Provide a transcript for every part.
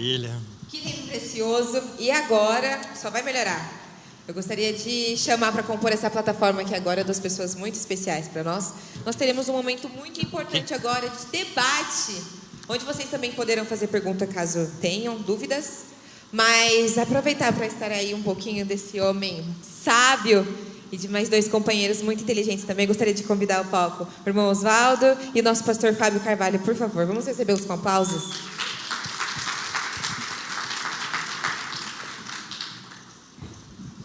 Maravilha. Que tempo precioso. E agora, só vai melhorar. Eu gostaria de chamar para compor essa plataforma aqui agora duas pessoas muito especiais para nós. Nós teremos um momento muito importante agora de debate, onde vocês também poderão fazer pergunta caso tenham dúvidas. Mas aproveitar para estar aí um pouquinho desse homem sábio e de mais dois companheiros muito inteligentes também. Gostaria de convidar ao palco o irmão Oswaldo e o nosso pastor Fábio Carvalho, por favor. Vamos recebê-los com aplausos.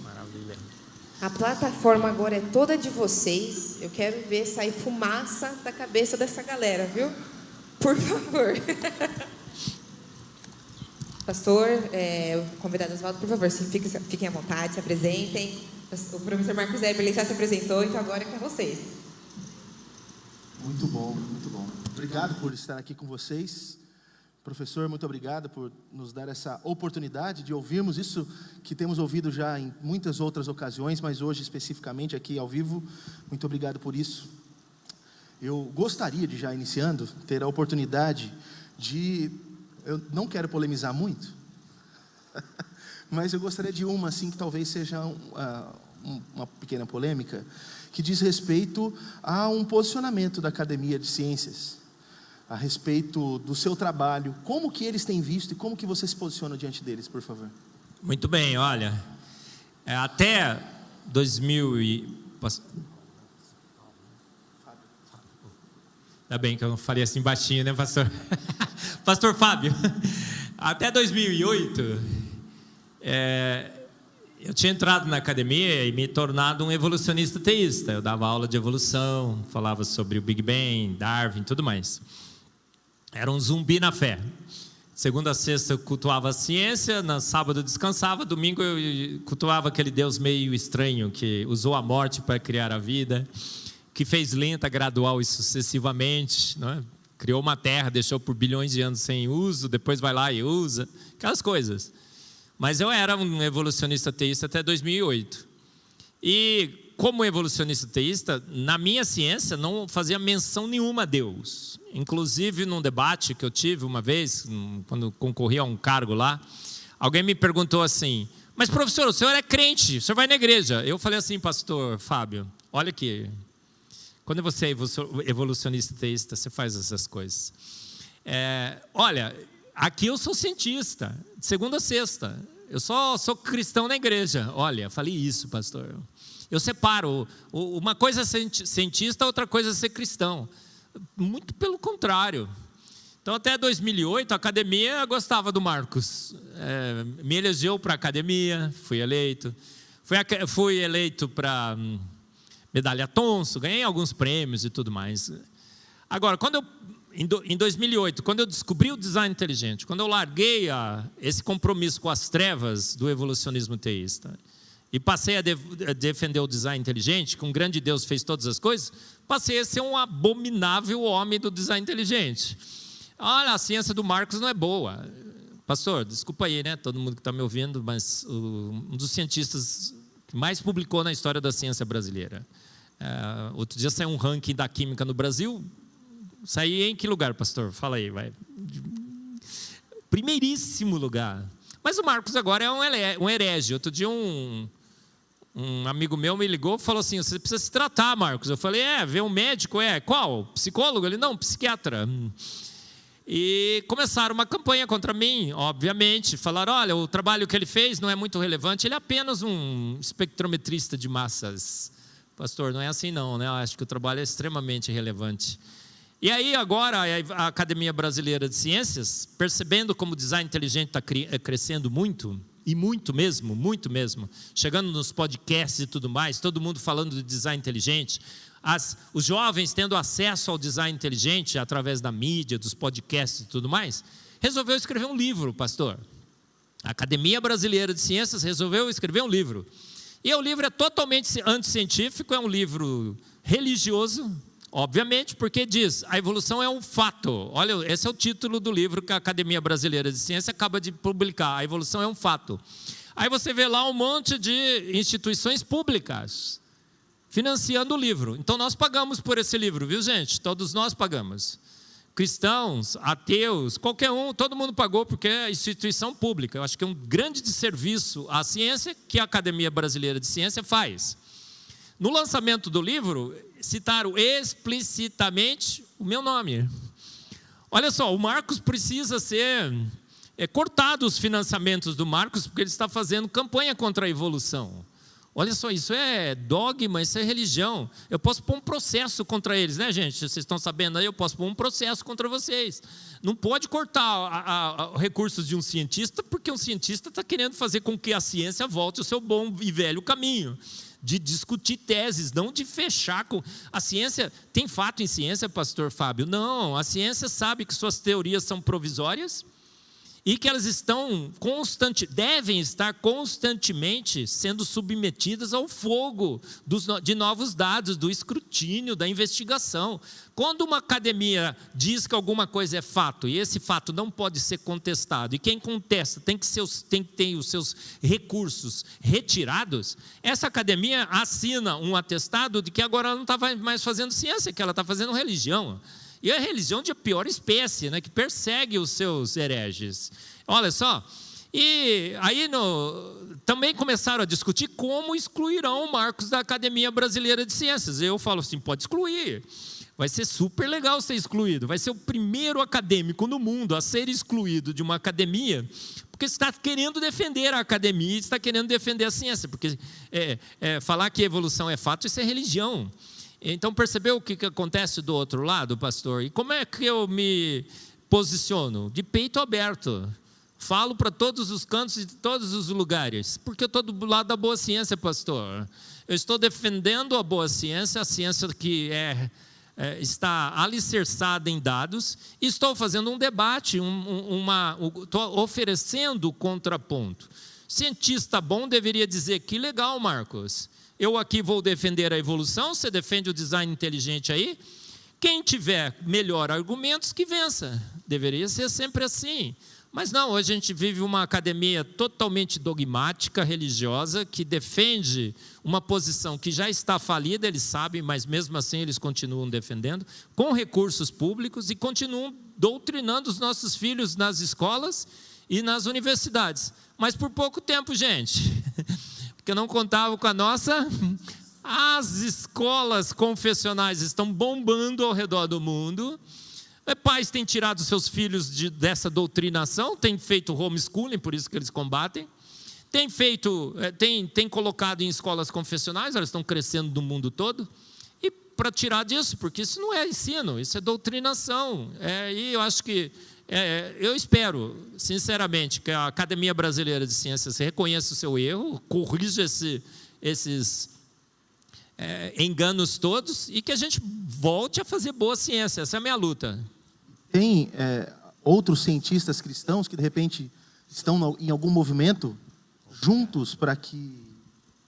Maravilha. A plataforma agora é toda de vocês. Eu quero ver sair fumaça da cabeça dessa galera, viu? Por favor. Pastor, o convidado Oswaldo, por favor, fiquem à vontade, se apresentem. O professor Marcos Eberle já se apresentou, então agora é com vocês. Muito bom, muito bom. Obrigado por estar aqui com vocês. Professor, muito obrigado por nos dar essa oportunidade de ouvirmos isso que temos ouvido já em muitas outras ocasiões, mas hoje especificamente aqui ao vivo. Muito obrigado por isso. Eu gostaria de, já iniciando, ter a oportunidade de... Eu não quero polemizar muito, mas eu gostaria de uma, assim, que talvez seja uma pequena polêmica, que diz respeito a um posicionamento da Academia de Ciências, a respeito do seu trabalho, como que eles têm visto e como que você se posiciona diante deles, por favor. Muito bem, olha, até 2000 e... Ainda bem que eu não falei assim baixinho, né, pastor? Pastor Fábio, até 2008, eu tinha entrado na academia e me tornado um evolucionista teísta. Eu dava aula de evolução, falava sobre o Big Bang, Darwin, tudo mais. Era um zumbi na fé. Segunda a sexta eu cultuava a ciência, na sábado eu descansava, domingo eu cultuava aquele Deus meio estranho que usou a morte para criar a vida, que fez lenta, gradual e sucessivamente, não é? Criou uma terra, deixou por bilhões de anos sem uso, depois vai lá e usa, aquelas coisas. Mas eu era um evolucionista teísta até 2008. E como evolucionista teísta, na minha ciência não fazia menção nenhuma a Deus. Inclusive num debate que eu tive uma vez, quando concorri a um cargo lá, alguém me perguntou assim: mas professor, o senhor é crente, o senhor vai na igreja? Eu falei assim: pastor Fábio, olha aqui, quando você é evolucionista teísta, você faz essas coisas. Olha, aqui eu sou cientista, de segunda a sexta. Eu só sou cristão na igreja. Olha, falei isso, pastor. Eu separo. Uma coisa é ser cientista, outra coisa é ser cristão. Muito pelo contrário. Então, até 2008, a academia gostava do Marcos. Me elegeu para a academia, fui eleito. Fui eleito para... medalha Thomson, ganhei alguns prêmios e tudo mais. Agora, em 2008, quando eu descobri o design inteligente, quando eu larguei esse compromisso com as trevas do evolucionismo teísta e passei a defender o design inteligente, que um grande Deus fez todas as coisas, passei a ser um abominável homem do design inteligente. Olha, a ciência do Marcos não é boa. Pastor, desculpa aí, né, todo mundo que está me ouvindo, mas um dos cientistas que mais publicou na história da ciência brasileira. Outro dia saiu um ranking da química no Brasil. Saí em que lugar, pastor? Fala aí, vai. Primeiríssimo lugar. Mas o Marcos agora é um herege. Outro dia um amigo meu me ligou e falou assim: você precisa se tratar, Marcos. Eu falei: ver um médico? Qual? Psicólogo? Ele: não, psiquiatra. E começaram uma campanha contra mim, obviamente. Falaram: olha, o trabalho que ele fez não é muito relevante, ele é apenas um espectrometrista de massas. Pastor, não é assim não, né? Eu acho que o trabalho é extremamente relevante. E aí agora a Academia Brasileira de Ciências, percebendo como o design inteligente está crescendo muito, e muito mesmo, chegando nos podcasts e tudo mais, todo mundo falando de design inteligente, os jovens tendo acesso ao design inteligente através da mídia, dos podcasts e tudo mais, resolveu escrever um livro, pastor. A Academia Brasileira de Ciências resolveu escrever um livro. E o livro é totalmente anticientífico, é um livro religioso, obviamente, porque diz: a evolução é um fato. Olha, esse é o título do livro que a Academia Brasileira de Ciência acaba de publicar: a evolução é um fato. Aí você vê lá um monte de instituições públicas financiando o livro. Então nós pagamos por esse livro, viu, gente? Todos nós pagamos. cristãos, ateus, qualquer um, todo mundo pagou porque é instituição pública. Eu acho que é um grande desserviço à ciência que a Academia Brasileira de Ciência faz. No lançamento do livro, citaram explicitamente o meu nome. Olha só, o Marcos precisa ser cortado os financiamentos do Marcos, porque ele está fazendo campanha contra a evolução. Olha só, isso é dogma, isso é religião. Eu posso pôr um processo contra eles, né, gente? Vocês estão sabendo aí, eu posso pôr um processo contra vocês. Não pode cortar recursos de um cientista, porque um cientista está querendo fazer com que a ciência volte ao seu bom e velho caminho de discutir teses, não de fechar com... A ciência, tem fato em ciência, pastor Fábio? Não, a ciência sabe que suas teorias são provisórias e que elas devem estar constantemente sendo submetidas ao fogo de novos dados, do escrutínio, da investigação. Quando uma academia diz que alguma coisa é fato, e esse fato não pode ser contestado, e quem contesta tem que ter os seus recursos retirados, essa academia assina um atestado de que agora ela não está mais fazendo ciência, que ela está fazendo religião. E a religião de pior espécie, né, que persegue os seus hereges. Olha só, e aí também começaram a discutir como excluirão o Marcos da Academia Brasileira de Ciências. Eu falo assim, pode excluir, vai ser super legal ser excluído, vai ser o primeiro acadêmico no mundo a ser excluído de uma academia, porque está querendo defender a academia, está querendo defender a ciência, porque falar que evolução é fato, isso é religião. Então, percebeu o que acontece do outro lado, pastor? E como é que eu me posiciono? De peito aberto. Falo para todos os cantos e de todos os lugares. Porque eu estou do lado da boa ciência, pastor. Eu estou defendendo a boa ciência, a ciência que está alicerçada em dados. E estou fazendo um debate, estou oferecendo contraponto. Cientista bom deveria dizer, que legal, Marcos. Eu aqui vou defender a evolução, você defende o design inteligente aí. Quem tiver melhor argumentos, que vença. Deveria ser sempre assim. Mas não, hoje a gente vive uma academia totalmente dogmática, religiosa, que defende uma posição que já está falida, eles sabem, mas mesmo assim eles continuam defendendo, com recursos públicos, e continuam doutrinando os nossos filhos nas escolas e nas universidades. Mas por pouco tempo, gente... porque não contavam com a nossa... As escolas confessionais estão bombando ao redor do mundo. Pais têm tirado seus filhos dessa doutrinação, têm feito homeschooling, por isso que eles combatem. Têm colocado em escolas confessionais, elas estão crescendo no mundo todo. E para tirar disso, porque isso não é ensino, isso é doutrinação. E eu acho que... eu espero, sinceramente, que a Academia Brasileira de Ciências reconheça o seu erro, corrija esses enganos todos e que a gente volte a fazer boa ciência. Essa é a minha luta. Tem outros cientistas cristãos que, de repente, estão em algum movimento juntos para que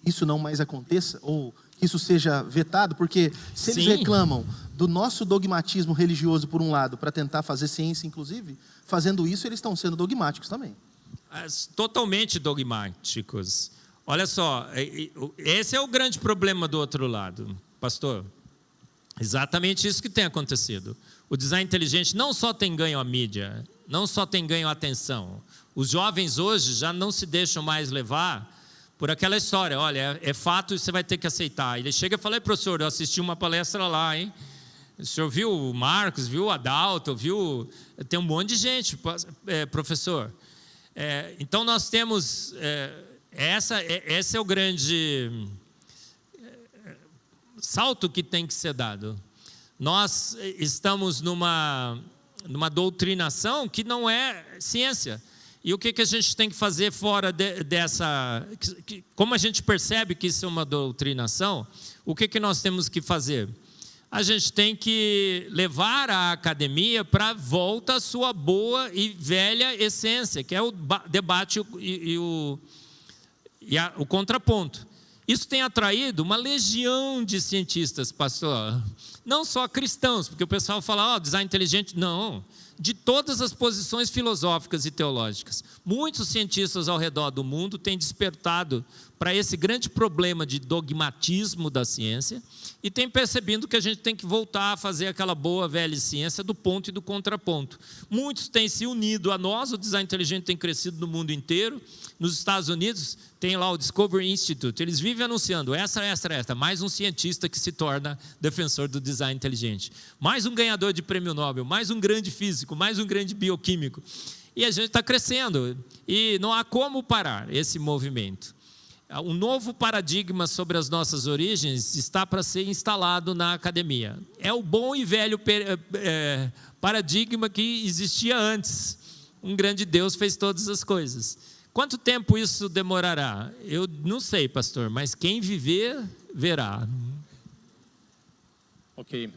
isso não mais aconteça, ou que isso seja vetado? Porque se eles reclamam do nosso dogmatismo religioso, por um lado, para tentar fazer ciência, inclusive, fazendo isso, eles estão sendo dogmáticos também. Totalmente dogmáticos. Olha só, esse é o grande problema do outro lado, pastor. Exatamente isso que tem acontecido. O design inteligente não só tem ganho à mídia, não só tem ganho à atenção. Os jovens hoje já não se deixam mais levar por aquela história. Olha, é fato e você vai ter que aceitar. Ele chega e fala, professor, eu assisti uma palestra lá, hein? O senhor viu o Marcos, viu o Adalto, viu... Tem um monte de gente, professor. Então nós temos... Esse é o grande salto que tem que ser dado. Nós estamos numa doutrinação que não é ciência. E o que a gente tem que fazer fora dessa... Como a gente percebe que isso é uma doutrinação, o que nós temos que fazer? A gente tem que levar a academia para a volta à sua boa e velha essência, que é o debate e o contraponto. Isso tem atraído uma legião de cientistas, pastor. não só cristãos, porque o pessoal fala, design inteligente, não, de todas as posições filosóficas e teológicas. Muitos cientistas ao redor do mundo têm despertado para esse grande problema de dogmatismo da ciência e têm percebido que a gente tem que voltar a fazer aquela boa velha ciência do ponto e do contraponto. Muitos têm se unido a nós, o design inteligente tem crescido no mundo inteiro. Nos Estados Unidos tem lá o Discovery Institute, eles vivem anunciando essa, mais um cientista que se torna defensor do design inteligente, mais um ganhador de prêmio Nobel, mais um grande físico, mais um grande bioquímico. E a gente está crescendo e não há como parar esse movimento. Um novo paradigma sobre as nossas origens está para ser instalado na academia. É o bom e velho paradigma que existia antes. Um grande Deus fez todas as coisas. Quanto tempo isso demorará? Eu não sei, pastor, mas quem viver, verá. Ok.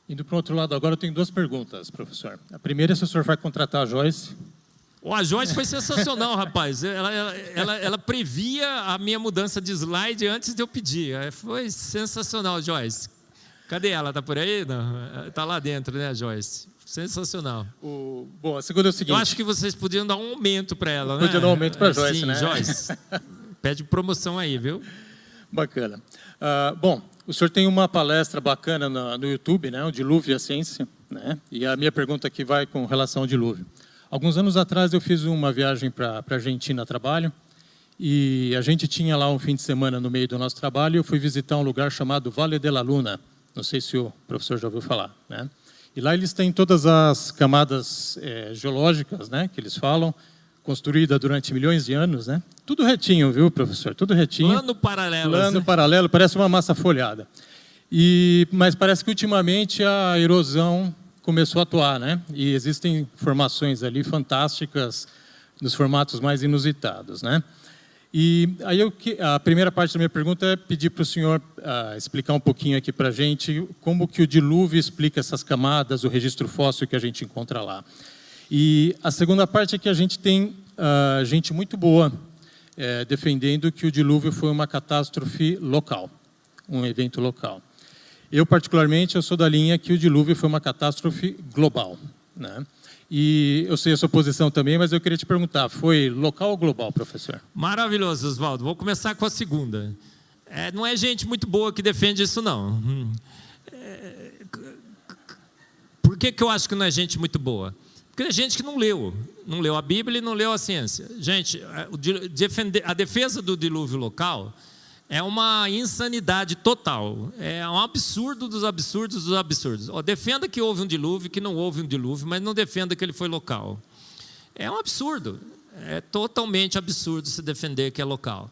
Indo para o outro lado agora, eu tenho 2 perguntas, professor. A primeira é se o senhor vai contratar a Joyce. A Joyce foi sensacional, rapaz. Ela previa a minha mudança de slide antes de eu pedir. Foi sensacional, Joyce. Cadê ela? Está por aí? Está lá dentro, né, Joyce? Sensacional. Bom, a segunda é o seguinte. Eu acho que vocês podiam dar um aumento para ela, né? Podia dar um aumento para a Joyce, sim, né? Joyce. Pede promoção aí, viu? Bacana. Bom, o senhor tem uma palestra bacana no YouTube, né? O Dilúvio e a Ciência, né? E a minha pergunta aqui vai com relação ao dilúvio. Alguns anos atrás eu fiz uma viagem para a Argentina a trabalho e a gente tinha lá um fim de semana no meio do nosso trabalho e eu fui visitar um lugar chamado Valle de la Luna. Não sei se o professor já ouviu falar, né? E lá eles têm todas as camadas geológicas, né, que eles falam, construída durante milhões de anos, né? Tudo retinho, viu, professor? Tudo retinho. Plano paralelo. Plano paralelo, parece uma massa folhada. Mas parece que ultimamente a erosão começou a atuar, né? E existem formações ali fantásticas nos formatos mais inusitados, né? E aí a primeira parte da minha pergunta é pedir para o senhor explicar um pouquinho aqui para a gente como que o dilúvio explica essas camadas, o registro fóssil que a gente encontra lá. E a segunda parte é que a gente tem gente muito boa defendendo que o dilúvio foi uma catástrofe local, um evento local. Eu, particularmente, eu sou da linha que o dilúvio foi uma catástrofe global, né? E eu sei a sua posição também, mas eu queria te perguntar, foi local ou global, professor? Maravilhoso, Oswaldo. Vou começar com a segunda. Não é gente muito boa que defende isso, não. Por que eu acho que não é gente muito boa? Porque é gente que não leu a Bíblia e não leu a ciência. Gente, a defesa do dilúvio local é uma insanidade total. É um absurdo dos absurdos dos absurdos. Defenda que houve um dilúvio, que não houve um dilúvio, mas não defenda que ele foi local. É um absurdo. É totalmente absurdo se defender que é local.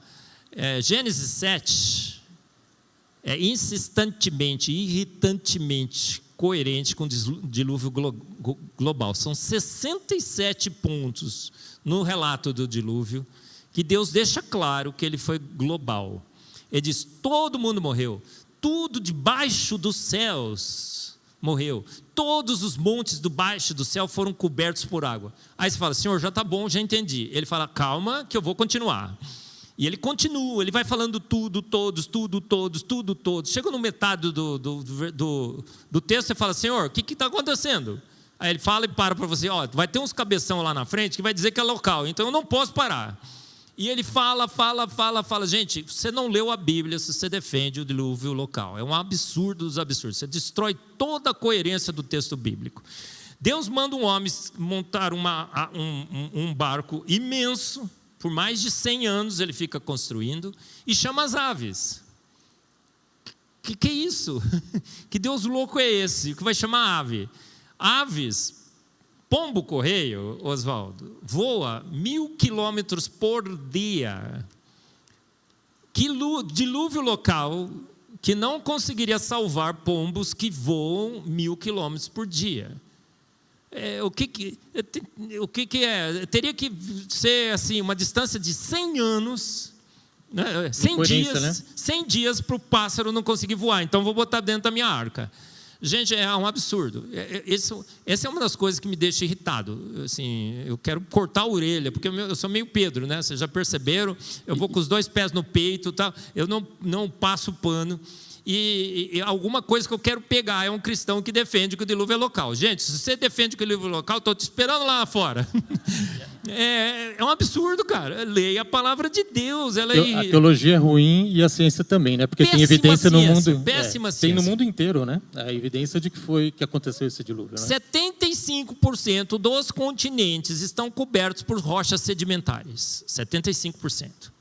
Gênesis 7 é insistentemente, irritantemente coerente com o dilúvio global. São 67 pontos no relato do dilúvio que Deus deixa claro que ele foi global. Ele diz, todo mundo morreu, tudo debaixo dos céus morreu, todos os montes debaixo do céu foram cobertos por água. Aí você fala, Senhor, já está bom, já entendi. Ele fala, calma que eu vou continuar. E ele continua, ele vai falando tudo, todos. Chega no metade do texto, você fala, Senhor, o que está acontecendo? Aí ele fala e para você, vai ter uns cabeção lá na frente que vai dizer que é local, então eu não posso parar. E ele fala, gente, você não leu a Bíblia se você defende o dilúvio local. É um absurdo dos absurdos. Você destrói toda a coerência do texto bíblico. Deus manda um homem montar um barco imenso, por mais de 100 anos ele fica construindo, e chama as aves. Que é isso? Que Deus louco é esse que vai chamar ave? Aves. Pombo-correio, Oswaldo, voa 1.000 quilômetros por dia. Dilúvio local que não conseguiria salvar pombos que voam 1.000 quilômetros por dia. O que é? Teria que ser assim, uma distância de 100 anos, né? 100 dias, né? 100 dias para o pássaro não conseguir voar. Então, vou botar dentro da minha arca. Gente, é um absurdo. Essa é uma das coisas que me deixa irritado. Assim, eu quero cortar a orelha, porque eu sou meio Pedro, né? Vocês já perceberam? Eu vou com os 2 pés no peito, tá? Eu não passo pano. e alguma coisa que eu quero pegar. É um cristão que defende que o dilúvio é local. Gente, se você defende que o dilúvio é local, estou te esperando lá fora. É um absurdo, cara. Leia a palavra de Deus. A teologia é ruim e a ciência também, né? Porque tem evidência no mundo. Péssima ciência. Tem no mundo inteiro, né? A evidência de que aconteceu esse dilúvio. Né? 75% dos continentes estão cobertos por rochas sedimentares. 75%.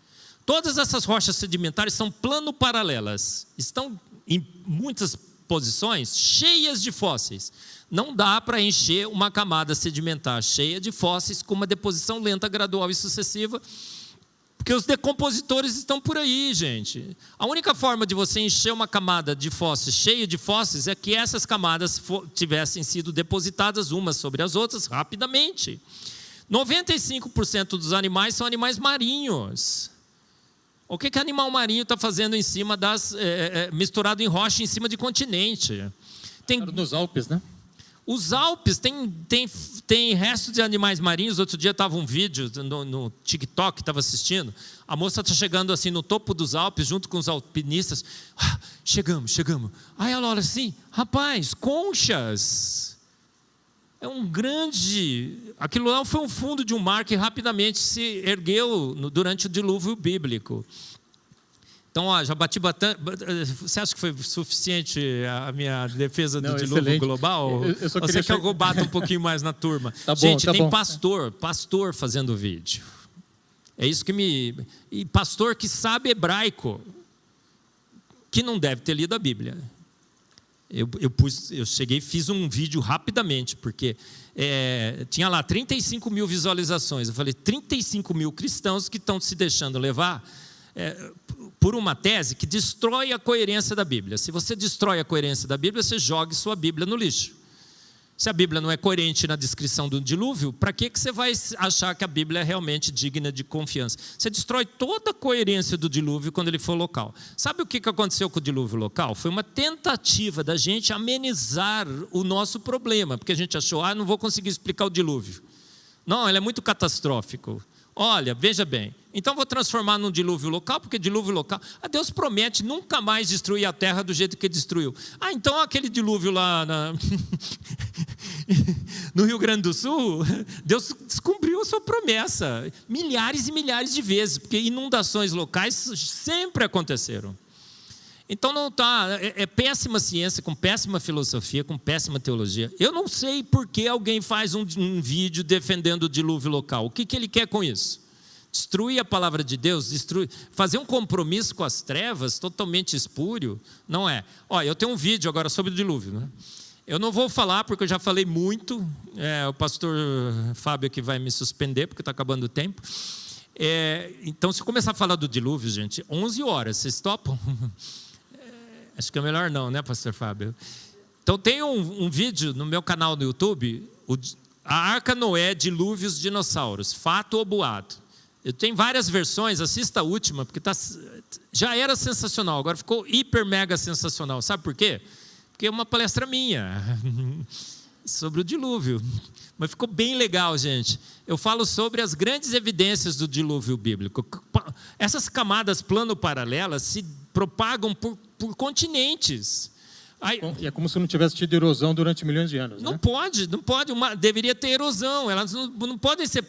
Todas essas rochas sedimentares são plano-paralelas. Estão em muitas posições cheias de fósseis. Não dá para encher uma camada sedimentar cheia de fósseis com uma deposição lenta, gradual e sucessiva, porque os decompositores estão por aí, gente. A única forma de você encher uma camada de fósseis cheia de fósseis é que essas camadas tivessem sido depositadas umas sobre as outras rapidamente. 95% dos animais são animais marinhos. O que animal marinho está fazendo em cima misturado em rocha em cima de continente? Nos Alpes, né? Os Alpes tem resto de animais marinhos. Outro dia estava um vídeo no TikTok, estava assistindo. A moça está chegando assim no topo dos Alpes, junto com os alpinistas. Chegamos. Aí ela olha assim, rapaz, conchas. É um grande... Aquilo lá foi um fundo de um mar que rapidamente se ergueu durante o dilúvio bíblico. Então, já bati bastante. Você acha que foi suficiente a minha defesa do dilúvio global? Você quer que eu bata um pouquinho mais na turma? Tá bom, gente, tá tem bom. pastor fazendo vídeo. É isso que E pastor que sabe hebraico, que não deve ter lido a Bíblia. Eu cheguei e fiz um vídeo rapidamente, porque tinha lá 35 mil visualizações. Eu falei, 35 mil cristãos que estão se deixando levar por uma tese que destrói a coerência da Bíblia. Se você destrói a coerência da Bíblia, você joga sua Bíblia no lixo. Se a Bíblia não é coerente na descrição do dilúvio, para que você vai achar que a Bíblia é realmente digna de confiança? Você destrói toda a coerência do dilúvio quando ele for local. Sabe o que aconteceu com o dilúvio local? Foi uma tentativa da gente amenizar o nosso problema, porque a gente achou, não vou conseguir explicar o dilúvio. Não, ele é muito catastrófico. Olha, veja bem, então vou transformar num dilúvio local, porque dilúvio local, Deus promete nunca mais destruir a terra do jeito que destruiu. Então aquele dilúvio lá no Rio Grande do Sul, Deus descumpriu a sua promessa, milhares e milhares de vezes, porque inundações locais sempre aconteceram. Então não é péssima ciência, com péssima filosofia, com péssima teologia. Eu não sei por que alguém faz um vídeo defendendo o dilúvio local. O que ele quer com isso? Destruir a palavra de Deus? Fazer um compromisso com as trevas totalmente espúrio? Não é. Eu tenho um vídeo agora sobre o dilúvio, né? Eu não vou falar porque eu já falei muito. O pastor Fábio que vai me suspender porque está acabando o tempo. Então se eu começar a falar do dilúvio, gente, 11 horas, vocês topam? Acho que é melhor não, né, pastor Fábio? Então tem um vídeo no meu canal no YouTube, a Arca Noé, dilúvios, dinossauros, fato ou boato. Eu tenho várias versões, assista a última, porque já era sensacional, agora ficou hiper mega sensacional. Sabe por quê? Porque é uma palestra minha sobre o dilúvio. Mas ficou bem legal, gente. Eu falo sobre as grandes evidências do dilúvio bíblico. Essas camadas plano-paralelas se propagam por continentes. E é como se não tivesse tido erosão durante milhões de anos. Não pode. Deveria ter erosão. Elas não podem ser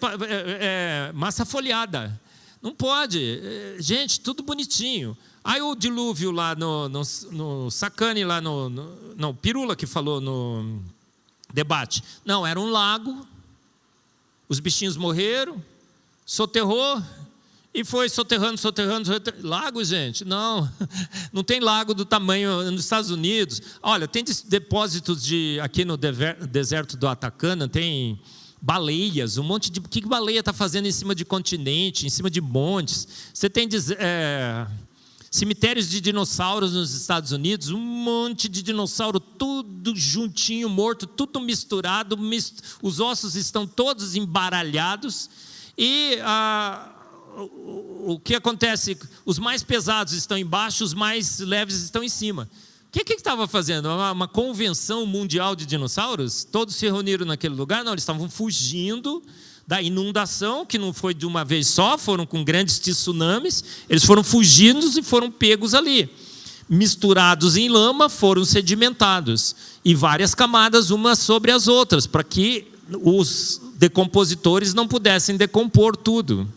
massa folhada. Não pode. Gente, tudo bonitinho. Aí o dilúvio lá no Sacani, lá no Pirula que falou no debate. Não, era um lago. Os bichinhos morreram, soterrou. E foi soterrando. Lago, gente? Não tem lago do tamanho nos Estados Unidos. Olha, tem depósitos aqui no deserto do Atacama, tem baleias, um monte de... O que baleia está fazendo em cima de continente, em cima de montes? Você tem cemitérios de dinossauros nos Estados Unidos, um monte de dinossauro, tudo juntinho, morto, tudo misturado, os ossos estão todos embaralhados, e o que acontece? Os mais pesados estão embaixo, os mais leves estão em cima. O que estava fazendo? Uma convenção mundial de dinossauros? Todos se reuniram naquele lugar? Não, eles estavam fugindo da inundação, que não foi de uma vez só, foram com grandes tsunamis, eles foram fugindo e foram pegos ali. misturados em lama, foram sedimentados. E várias camadas umas sobre as outras, para que os decompositores não pudessem decompor tudo.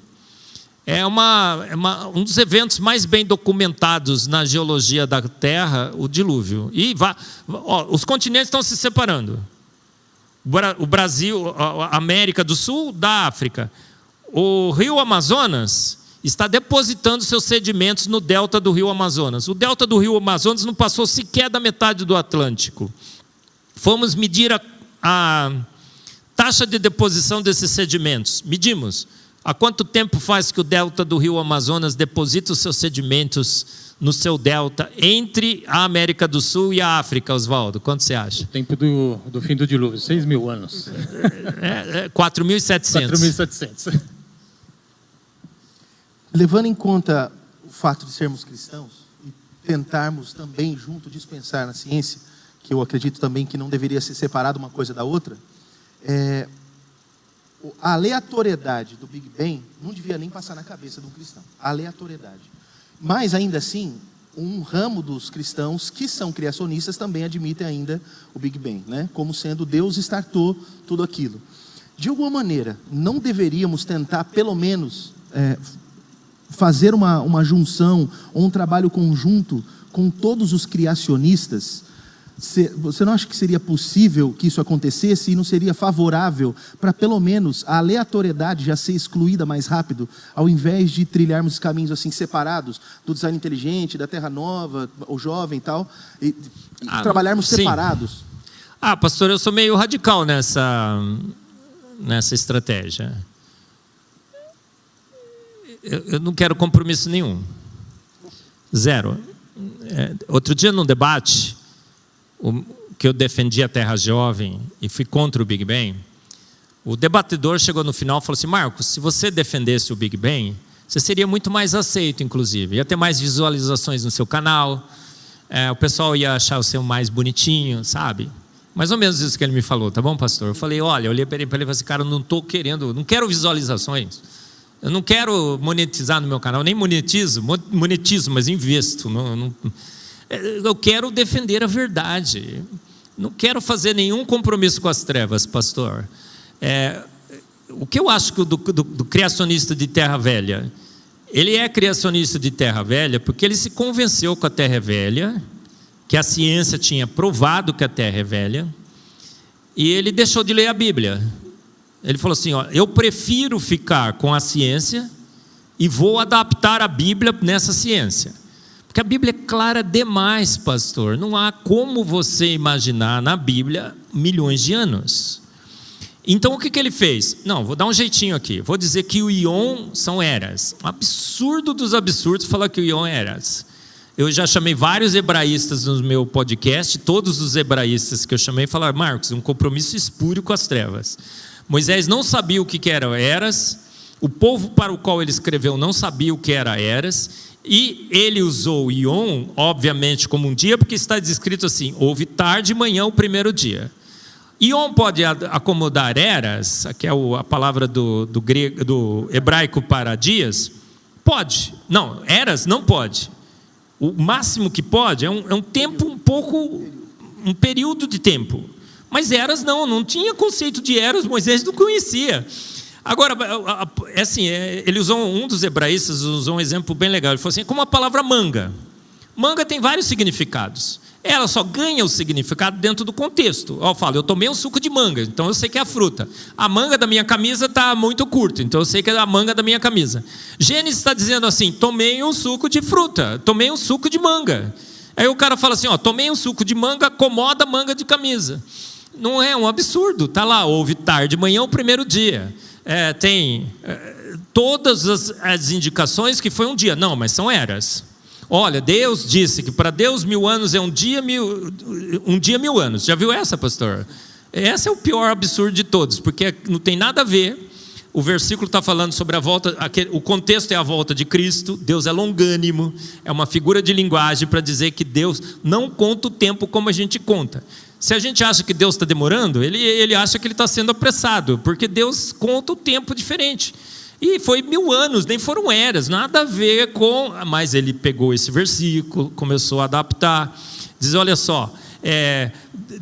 É um dos eventos mais bem documentados na geologia da Terra, o dilúvio. E os continentes estão se separando. O Brasil, a América do Sul da África. O rio Amazonas está depositando seus sedimentos no delta do rio Amazonas. O delta do rio Amazonas não passou sequer da metade do Atlântico. Fomos medir a taxa de deposição desses sedimentos. Medimos. Há quanto tempo faz que o delta do rio Amazonas deposita os seus sedimentos no seu delta entre a América do Sul e a África, Oswaldo? Quanto você acha? O tempo do fim do dilúvio, 6.000 anos. 4.700. 4.700. Levando em conta o fato de sermos cristãos e tentarmos também junto dispensar na ciência, que eu acredito também que não deveria ser separado uma coisa da outra, a aleatoriedade do Big Bang não devia nem passar na cabeça de um cristão. A aleatoriedade. Mas, ainda assim, um ramo dos cristãos que são criacionistas também admitem ainda o Big Bang, né? Como sendo Deus startou tudo aquilo. De alguma maneira, não deveríamos tentar, pelo menos, fazer uma junção ou um trabalho conjunto com todos os criacionistas? Você não acha que seria possível que isso acontecesse e não seria favorável para pelo menos a aleatoriedade já ser excluída mais rápido, ao invés de trilharmos caminhos assim separados do design inteligente, da Terra Nova, o jovem e tal, e trabalharmos separados? Pastor, eu sou meio radical nessa estratégia. Eu não quero compromisso nenhum. Zero. Outro dia num debate que eu defendi a Terra Jovem e fui contra o Big Bang, o debatedor chegou no final e falou assim: Marcos, se você defendesse o Big Bang, você seria muito mais aceito, inclusive. Ia ter mais visualizações no seu canal, o pessoal ia achar o seu mais bonitinho, sabe? Mais ou menos isso que ele me falou, tá bom, pastor? Eu falei, olha, eu olhei para ele e falei assim, cara, eu não quero visualizações. Eu não quero monetizar no meu canal, nem monetizo, mas investo. Eu quero defender a verdade. Não quero fazer nenhum compromisso com as trevas, pastor. O que eu acho do criacionista de Terra Velha? Ele é criacionista de Terra Velha porque ele se convenceu que a Terra é velha, que a ciência tinha provado que a Terra é velha, e ele deixou de ler a Bíblia. Ele falou assim, eu prefiro ficar com a ciência e vou adaptar a Bíblia nessa ciência. Porque a Bíblia é clara demais, pastor. Não há como você imaginar na Bíblia milhões de anos. Então o que ele fez? Não, vou dar um jeitinho aqui. Vou dizer que o íon são eras. Um absurdo dos absurdos falar que o íon é eras. Eu já chamei vários hebraístas no meu podcast. Todos os hebraístas que eu chamei falaram, Marcos, um compromisso espúrio com as trevas. Moisés não sabia o que eram eras. O povo para o qual ele escreveu não sabia o que era eras. E ele usou o íon, obviamente, como um dia, porque está descrito assim, houve tarde e manhã o primeiro dia. Íon pode acomodar eras, que é a palavra do hebraico para dias? Pode. Não, eras não pode. O máximo que pode é um tempo um período de tempo. Mas eras não tinha conceito de eras, Moisés não conhecia. Agora, assim, ele usou, um dos hebraístas usou um exemplo bem legal. Ele falou assim, como a palavra manga. Manga tem vários significados. Ela só ganha o significado dentro do contexto. Eu falo, eu tomei um suco de manga, então eu sei que é a fruta. A manga da minha camisa está muito curta, então eu sei que é a manga da minha camisa. Gênesis está dizendo assim, tomei um suco de fruta, tomei um suco de manga. Aí o cara fala assim, tomei um suco de manga, acomoda a manga de camisa. Não é um absurdo, está lá, houve tarde, manhã o primeiro dia. Tem todas as indicações que foi um dia. Não, mas são eras. Olha, Deus disse que para Deus 1000 anos é um dia 1000 anos. Já viu essa, pastor? Esse é o pior absurdo de todos, porque não tem nada a ver. O versículo está falando sobre a volta, o contexto é a volta de Cristo. Deus é longânimo, é uma figura de linguagem para dizer que Deus não conta o tempo como a gente conta. Se a gente acha que Deus está demorando, ele acha que ele está sendo apressado, porque Deus conta o tempo diferente. E foi 1000 anos, nem foram eras, nada a ver com... Mas ele pegou esse versículo, começou a adaptar, diz, olha só,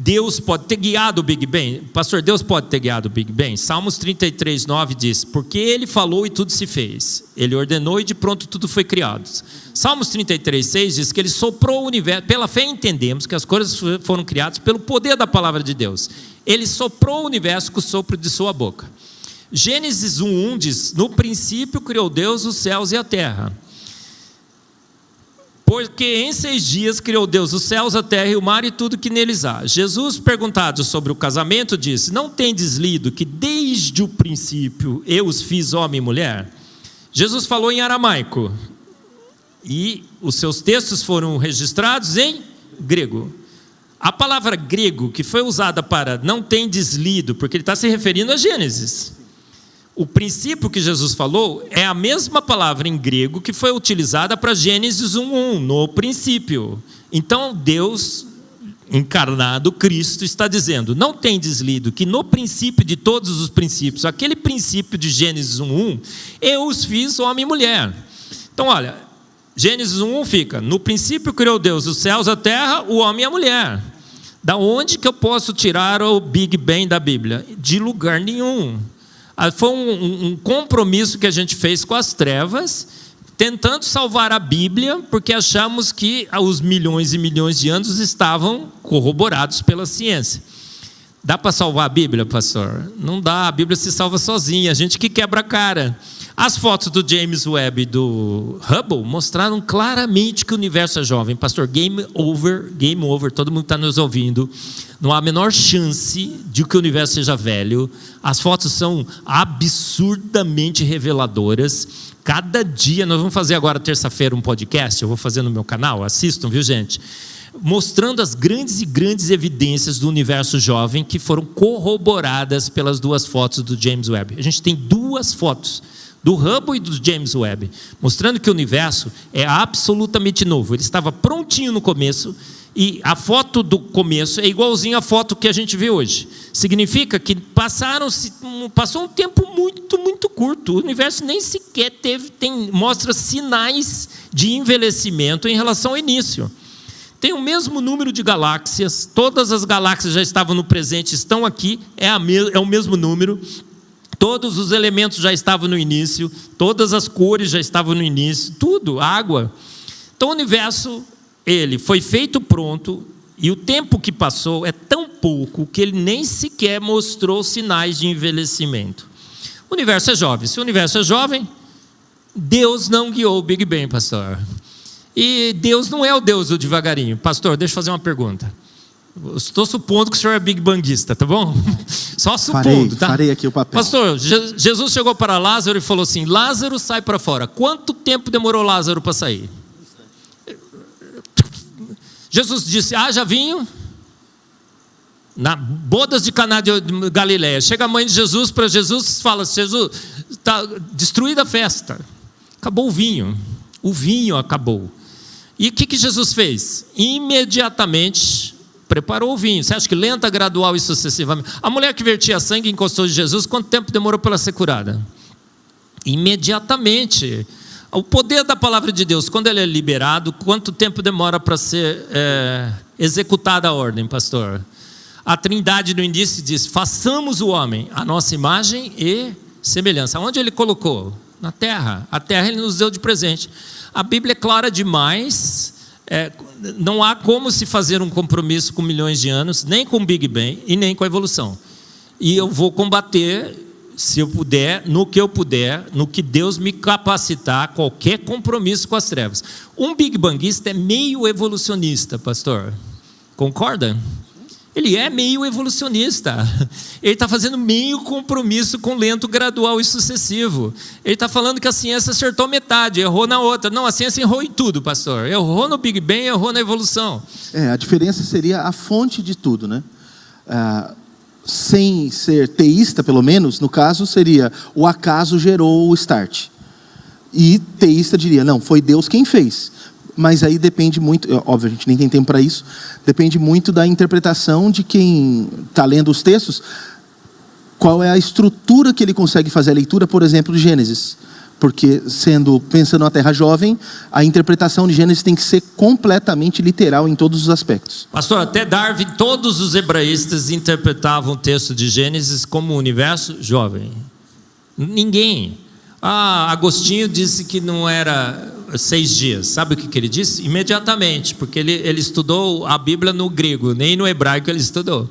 Deus pode ter guiado o Big Bang. Pastor, Deus pode ter guiado o Big Bang? Salmos 33, 9 diz, porque ele falou e tudo se fez. Ele ordenou e de pronto tudo foi criado. Salmos 33, 6 diz que ele soprou o universo. Pela fé entendemos que as coisas foram criadas pelo poder da palavra de Deus. Ele soprou o universo com o sopro de sua boca. Gênesis 1:1 diz, no princípio criou Deus os céus e a terra. Porque em 6 dias criou Deus os céus, a terra e o mar e tudo que neles há. Jesus, perguntado sobre o casamento, disse, não tendes lido que desde o princípio eu os fiz homem e mulher? Jesus falou em aramaico. E os seus textos foram registrados em grego. A palavra grego que foi usada para não tendes lido, porque ele está se referindo a Gênesis. O princípio que Jesus falou é a mesma palavra em grego que foi utilizada para Gênesis 1:1, no princípio. Então Deus encarnado, Cristo, está dizendo, não tendes lido que no princípio de todos os princípios, aquele princípio de Gênesis 1:1, eu os fiz homem e mulher. Então olha, Gênesis 1:1 fica, no princípio criou Deus os céus, a terra, o homem e a mulher. Da onde que eu posso tirar o Big Bang da Bíblia? De lugar nenhum. Foi um compromisso que a gente fez com as trevas, tentando salvar a Bíblia, porque achamos que os milhões e milhões de anos estavam corroborados pela ciência. Dá para salvar a Bíblia, pastor? Não dá, a Bíblia se salva sozinha, a gente que quebra a cara. As fotos do James Webb e do Hubble mostraram claramente que o universo é jovem. Pastor, game over, todo mundo está nos ouvindo. Não há a menor chance de que o universo seja velho. As fotos são absurdamente reveladoras. Cada dia, nós vamos fazer agora terça-feira um podcast, eu vou fazer no meu canal, assistam, viu gente? Mostrando as grandes e grandes evidências do universo jovem que foram corroboradas pelas 2 fotos do James Webb. A gente tem 2 fotos do Hubble e do James Webb, mostrando que o universo é absolutamente novo. Ele estava prontinho no começo, e a foto do começo é igualzinha à foto que a gente vê hoje. Significa que passou um tempo muito, muito curto. O universo nem sequer mostra sinais de envelhecimento em relação ao início. Tem o mesmo número de galáxias, todas as galáxias já estavam no presente, estão aqui, é o mesmo número. Todos os elementos já estavam no início, todas as cores já estavam no início, tudo, água. Então o universo, ele foi feito pronto, e o tempo que passou é tão pouco que ele nem sequer mostrou sinais de envelhecimento. O universo é jovem. Se o universo é jovem, Deus não guiou o Big Bang, pastor. E Deus não é o Deus do devagarinho. Pastor, deixa eu fazer uma pergunta. Eu estou supondo que o senhor é big banguista, tá bom? Só supondo, tá? Farei aqui o papel. Pastor, Jesus chegou para Lázaro e falou assim, Lázaro, sai para fora. Quanto tempo demorou Lázaro para sair? Jesus disse, haja vinho. Na bodas de Caná de Galileia. Chega a mãe de Jesus para Jesus e fala, Jesus, está destruída a festa. Acabou o vinho. O vinho acabou. E o que Jesus fez? Imediatamente preparou o vinho. Você acha que lenta, gradual e sucessivamente? A mulher que vertia sangue encostou de Jesus, quanto tempo demorou para ela ser curada? Imediatamente. O poder da palavra de Deus, quando ele é liberado, quanto tempo demora para ser executada a ordem, pastor? A Trindade no início diz, façamos o homem a nossa imagem e semelhança. Onde ele colocou? Na terra. A terra ele nos deu de presente. A Bíblia é clara demais. Não há como se fazer um compromisso com milhões de anos, nem com o Big Bang e nem com a evolução. E eu vou combater, se eu puder, no que Deus me capacitar, qualquer compromisso com as trevas. Um Big Banguista é meio evolucionista, pastor. Concorda? Ele é meio evolucionista. Ele está fazendo meio compromisso com lento, gradual e sucessivo. Ele está falando que a ciência acertou metade, errou na outra. Não, a ciência errou em tudo, pastor. Errou no Big Bang, errou na evolução. A diferença seria a fonte de tudo, né? Sem ser teísta, pelo menos, no caso, seria o acaso gerou o start. E teísta diria, não, foi Deus quem fez. Mas aí depende muito, óbvio, a gente nem tem tempo para isso, depende muito da interpretação de quem está lendo os textos. qual é a estrutura que ele consegue fazer a leitura, por exemplo, de Gênesis. Porque, pensando na Terra Jovem, a interpretação de Gênesis tem que ser completamente literal em todos os aspectos. Pastor, até Darwin, todos os hebraístas interpretavam o texto de Gênesis como um universo jovem. Ninguém. Agostinho disse que não era 6 dias. Sabe o que ele disse? Imediatamente, porque ele estudou a Bíblia no grego, nem no hebraico ele estudou.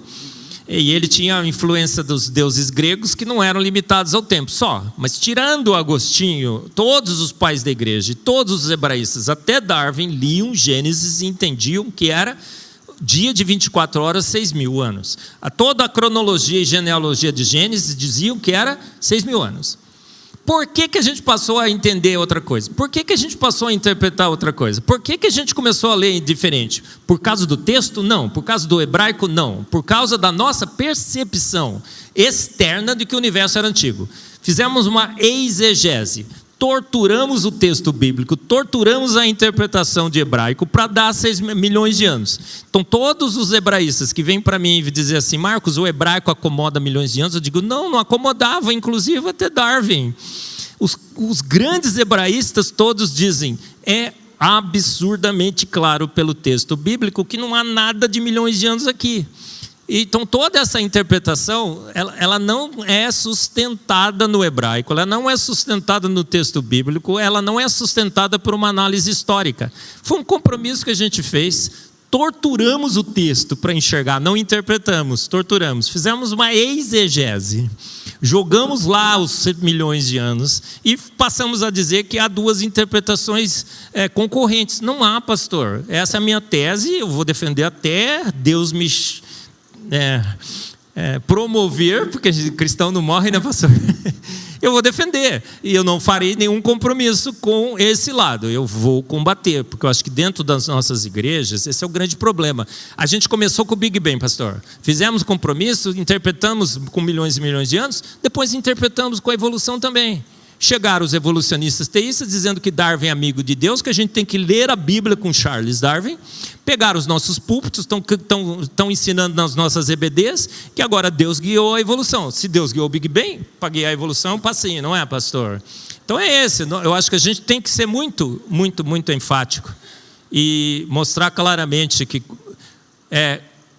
E ele tinha a influência dos deuses gregos que não eram limitados ao tempo só. Mas tirando Agostinho, todos os pais da igreja, todos os hebraístas, até Darwin, liam Gênesis e entendiam que era dia de 24 horas, 6.000 anos. Toda a cronologia e genealogia de Gênesis diziam que era 6.000 anos. Por que a gente passou a entender outra coisa? Por que a gente passou a interpretar outra coisa? Por que a gente começou a ler diferente? Por causa do texto? Não. Por causa do hebraico? Não. Por causa da nossa percepção externa de que o universo era antigo. Fizemos uma exegese. Torturamos o texto bíblico, torturamos a interpretação de hebraico para dar 6 milhões de anos. Então, todos os hebraístas que vêm para mim e dizem assim, Marcos, o hebraico acomoda milhões de anos, eu digo, não acomodava, inclusive até Darwin. Os grandes hebraístas todos dizem, é absurdamente claro pelo texto bíblico que não há nada de milhões de anos aqui. Então, toda essa interpretação, ela não é sustentada no hebraico, ela não é sustentada no texto bíblico, ela não é sustentada por uma análise histórica. Foi um compromisso que a gente fez, torturamos o texto para enxergar, não interpretamos, torturamos. Fizemos uma exegese, jogamos lá os 7 milhões de anos e passamos a dizer que há 2 interpretações concorrentes. Não há, pastor. Essa é a minha tese, eu vou defender até Deus me... promover, porque cristão não morre, né, pastor? Eu vou defender, e eu não farei nenhum compromisso com esse lado, eu vou combater, porque eu acho que dentro das nossas igrejas, esse é o grande problema. A gente começou com o Big Bang, pastor, fizemos compromisso, interpretamos com milhões e milhões de anos, depois interpretamos com a evolução também. Chegaram os evolucionistas teístas dizendo que Darwin é amigo de Deus, que a gente tem que ler a Bíblia com Charles Darwin. Pegaram os nossos púlpitos, estão ensinando nas nossas EBDs que agora Deus guiou a evolução. Se Deus guiou o Big Bang, para guiar a evolução, passinho, não é, pastor? Então é esse. Eu acho que a gente tem que ser muito, muito, muito enfático e mostrar claramente que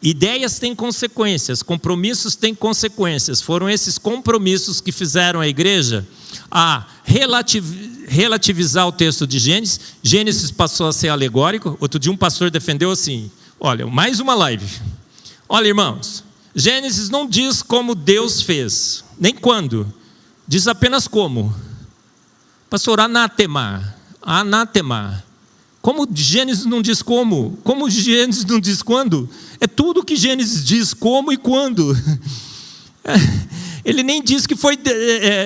ideias têm consequências, compromissos têm consequências. Foram esses compromissos que fizeram a igreja a relativizar o texto de Gênesis. Gênesis passou a ser alegórico. Outro dia um pastor defendeu assim, olha, mais uma live. Olha, irmãos, Gênesis não diz como Deus fez, nem quando, diz apenas como. Pastor, anátema. Como Gênesis não diz como? Como Gênesis não diz quando? É tudo que Gênesis diz como e quando. Ele nem diz que foi,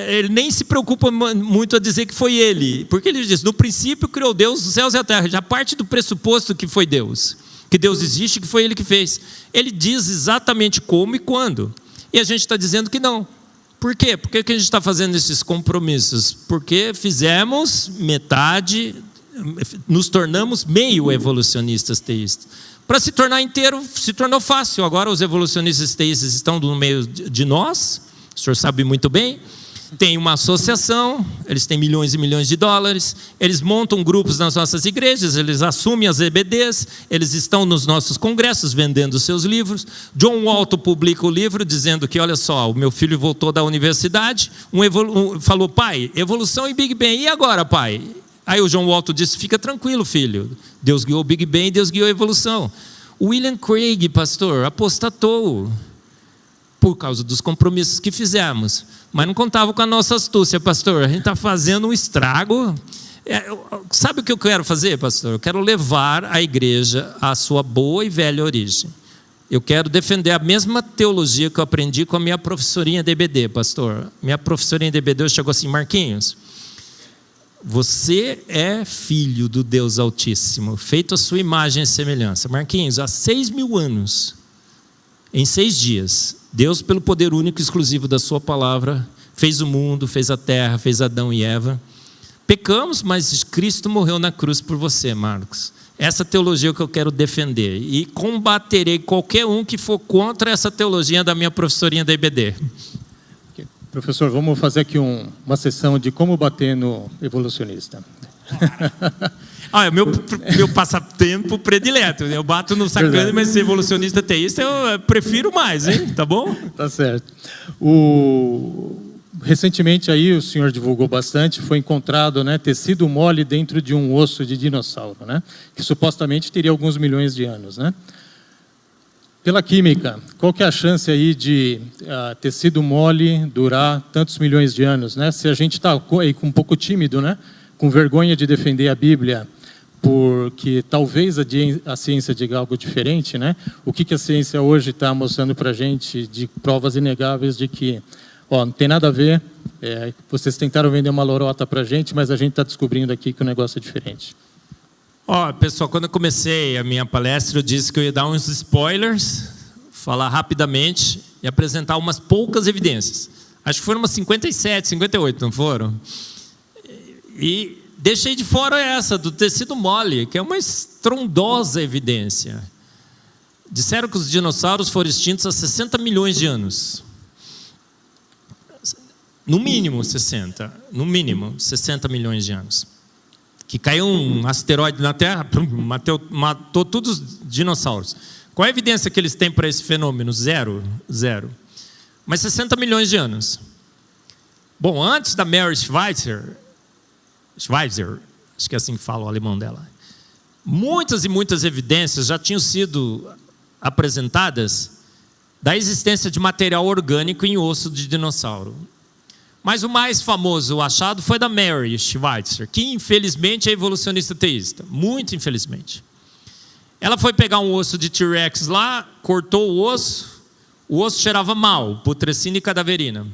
ele nem se preocupa muito a dizer que foi ele, porque ele diz, no princípio criou Deus os céus e a terra, já parte do pressuposto que foi Deus, que Deus existe, que foi ele que fez. Ele diz exatamente como e quando, e a gente está dizendo que não. Por quê? Por que a gente está fazendo esses compromissos? Porque fizemos metade, nos tornamos meio evolucionistas teístas. Para se tornar inteiro, se tornou fácil. Agora os evolucionistas teístas estão no meio de nós, o senhor sabe muito bem. Tem uma associação, eles têm milhões e milhões de dólares, eles montam grupos nas nossas igrejas, eles assumem as EBDs, eles estão nos nossos congressos vendendo seus livros. John Walton publica o livro dizendo que, olha só, o meu filho voltou da universidade, falou, pai, evolução e Big Bang, e agora, pai? Aí o John Walton disse, fica tranquilo, filho, Deus guiou o Big Bang, Deus guiou a evolução. O William Craig, pastor, apostatou por causa dos compromissos que fizemos, mas não contava com a nossa astúcia, pastor. A gente está fazendo um estrago. Sabe o que eu quero fazer, pastor? Eu quero levar a igreja à sua boa e velha origem. Eu quero defender a mesma teologia que eu aprendi com a minha professorinha de EBD, pastor. Minha professorinha de EBD chegou assim, Marquinhos, você é filho do Deus Altíssimo, feito a sua imagem e semelhança. Marquinhos, há 6.000 anos, em 6 dias, Deus, pelo poder único e exclusivo da sua palavra, fez o mundo, fez a terra, fez Adão e Eva. Pecamos, mas Cristo morreu na cruz por você, Marcos. Essa teologia que eu quero defender. E combaterei qualquer um que for contra essa teologia da minha professorinha da IBD. Professor, vamos fazer aqui uma sessão de como bater no evolucionista. É meu passatempo predileto. Eu bato no sacana, Verdade. mas ser evolucionista teísta eu prefiro mais, hein? Tá bom? Tá certo. Recentemente aí o senhor divulgou bastante, foi encontrado, né, tecido mole dentro de um osso de dinossauro, né, que supostamente teria alguns milhões de anos, né? Pela química, qual que é a chance aí de tecido mole durar tantos milhões de anos, né? Se a gente está um pouco tímido, né, com vergonha de defender a Bíblia, porque talvez a ciência diga algo diferente, né? O que a ciência hoje está mostrando para a gente de provas inegáveis de que não tem nada a ver, vocês tentaram vender uma lorota para a gente, mas a gente está descobrindo aqui que o negócio é diferente. Pessoal, quando eu comecei a minha palestra, eu disse que eu ia dar uns spoilers, falar rapidamente e apresentar umas poucas evidências. Acho que foram umas 57, 58, não foram? E deixei de fora essa, do tecido mole, que é uma estrondosa evidência. Disseram que os dinossauros foram extintos há 60 milhões de anos. No mínimo 60. No mínimo 60 milhões de anos. Que caiu um asteroide na Terra, matou todos os dinossauros. Qual a evidência que eles têm para esse fenômeno? Zero. Mas 60 milhões de anos. Bom, antes da Mary Schweitzer, acho que é assim que fala o alemão dela, muitas e muitas evidências já tinham sido apresentadas da existência de material orgânico em osso de dinossauro. Mas o mais famoso achado foi da Mary Schweitzer, que infelizmente é evolucionista teísta, muito infelizmente. Ela foi pegar um osso de T-Rex lá, cortou o osso cheirava mal, putrescina e cadaverina.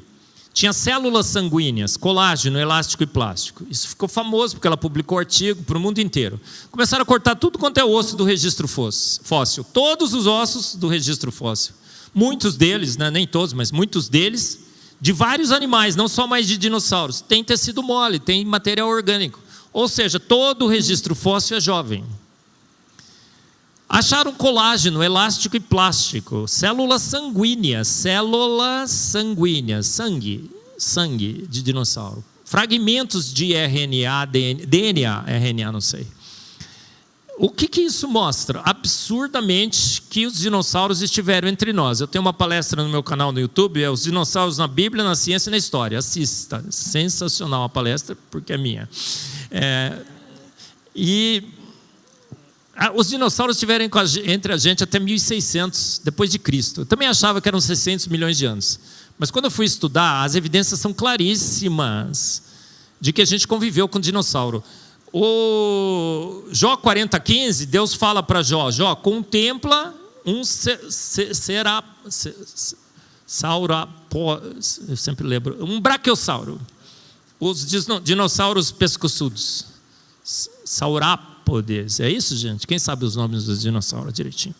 Tinha células sanguíneas, colágeno, elástico e plástico. Isso ficou famoso porque ela publicou artigo para o mundo inteiro. Começaram a cortar tudo quanto é osso do registro fóssil. Todos os ossos do registro fóssil. Muitos deles, né, nem todos, mas muitos deles, de vários animais, não só mais de dinossauros. Tem tecido mole, tem material orgânico. Ou seja, todo o registro fóssil é jovem. Acharam colágeno, elástico e plástico, células sanguíneas, sangue de dinossauro, fragmentos de RNA, DNA, RNA, não sei. O que isso mostra? Absurdamente que os dinossauros estiveram entre nós. Eu tenho uma palestra no meu canal no YouTube, Os Dinossauros na Bíblia, na Ciência e na História. Assista, sensacional a palestra, porque é minha. Os dinossauros estiveram entre a gente até 1600 depois de Cristo. Eu também achava que eram 600 milhões de anos. Mas quando eu fui estudar, as evidências são claríssimas de que a gente conviveu com dinossauro. O Jó 40:15, Deus fala para Jó, contempla um eu sempre lembro, um brachiosauro. Os dinossauros pescoçudos. Saurápodes, é isso, gente? Quem sabe os nomes dos dinossauros direitinho?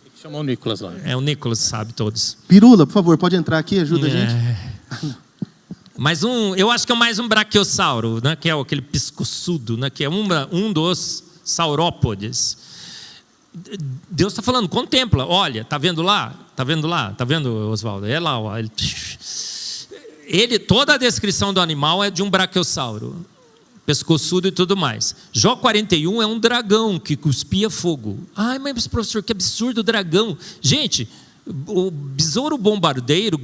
Tem que chamar o Nicolas lá. O Nicolas sabe todos. Pirula, por favor, pode entrar aqui, ajuda a gente. Mas eu acho que é mais um brachiosauro, né, que é aquele pescoçudo, né, que é um dos saurópodes. Deus está falando, contempla, olha, tá vendo lá? Tá vendo, Oswaldo? É lá, ó. Toda a descrição do animal é de um brachiosauro, pescoçudo e tudo mais. Jó 41 é um dragão que cuspia fogo. Ai, mas professor, que absurdo o dragão. Gente, o besouro bombardeiro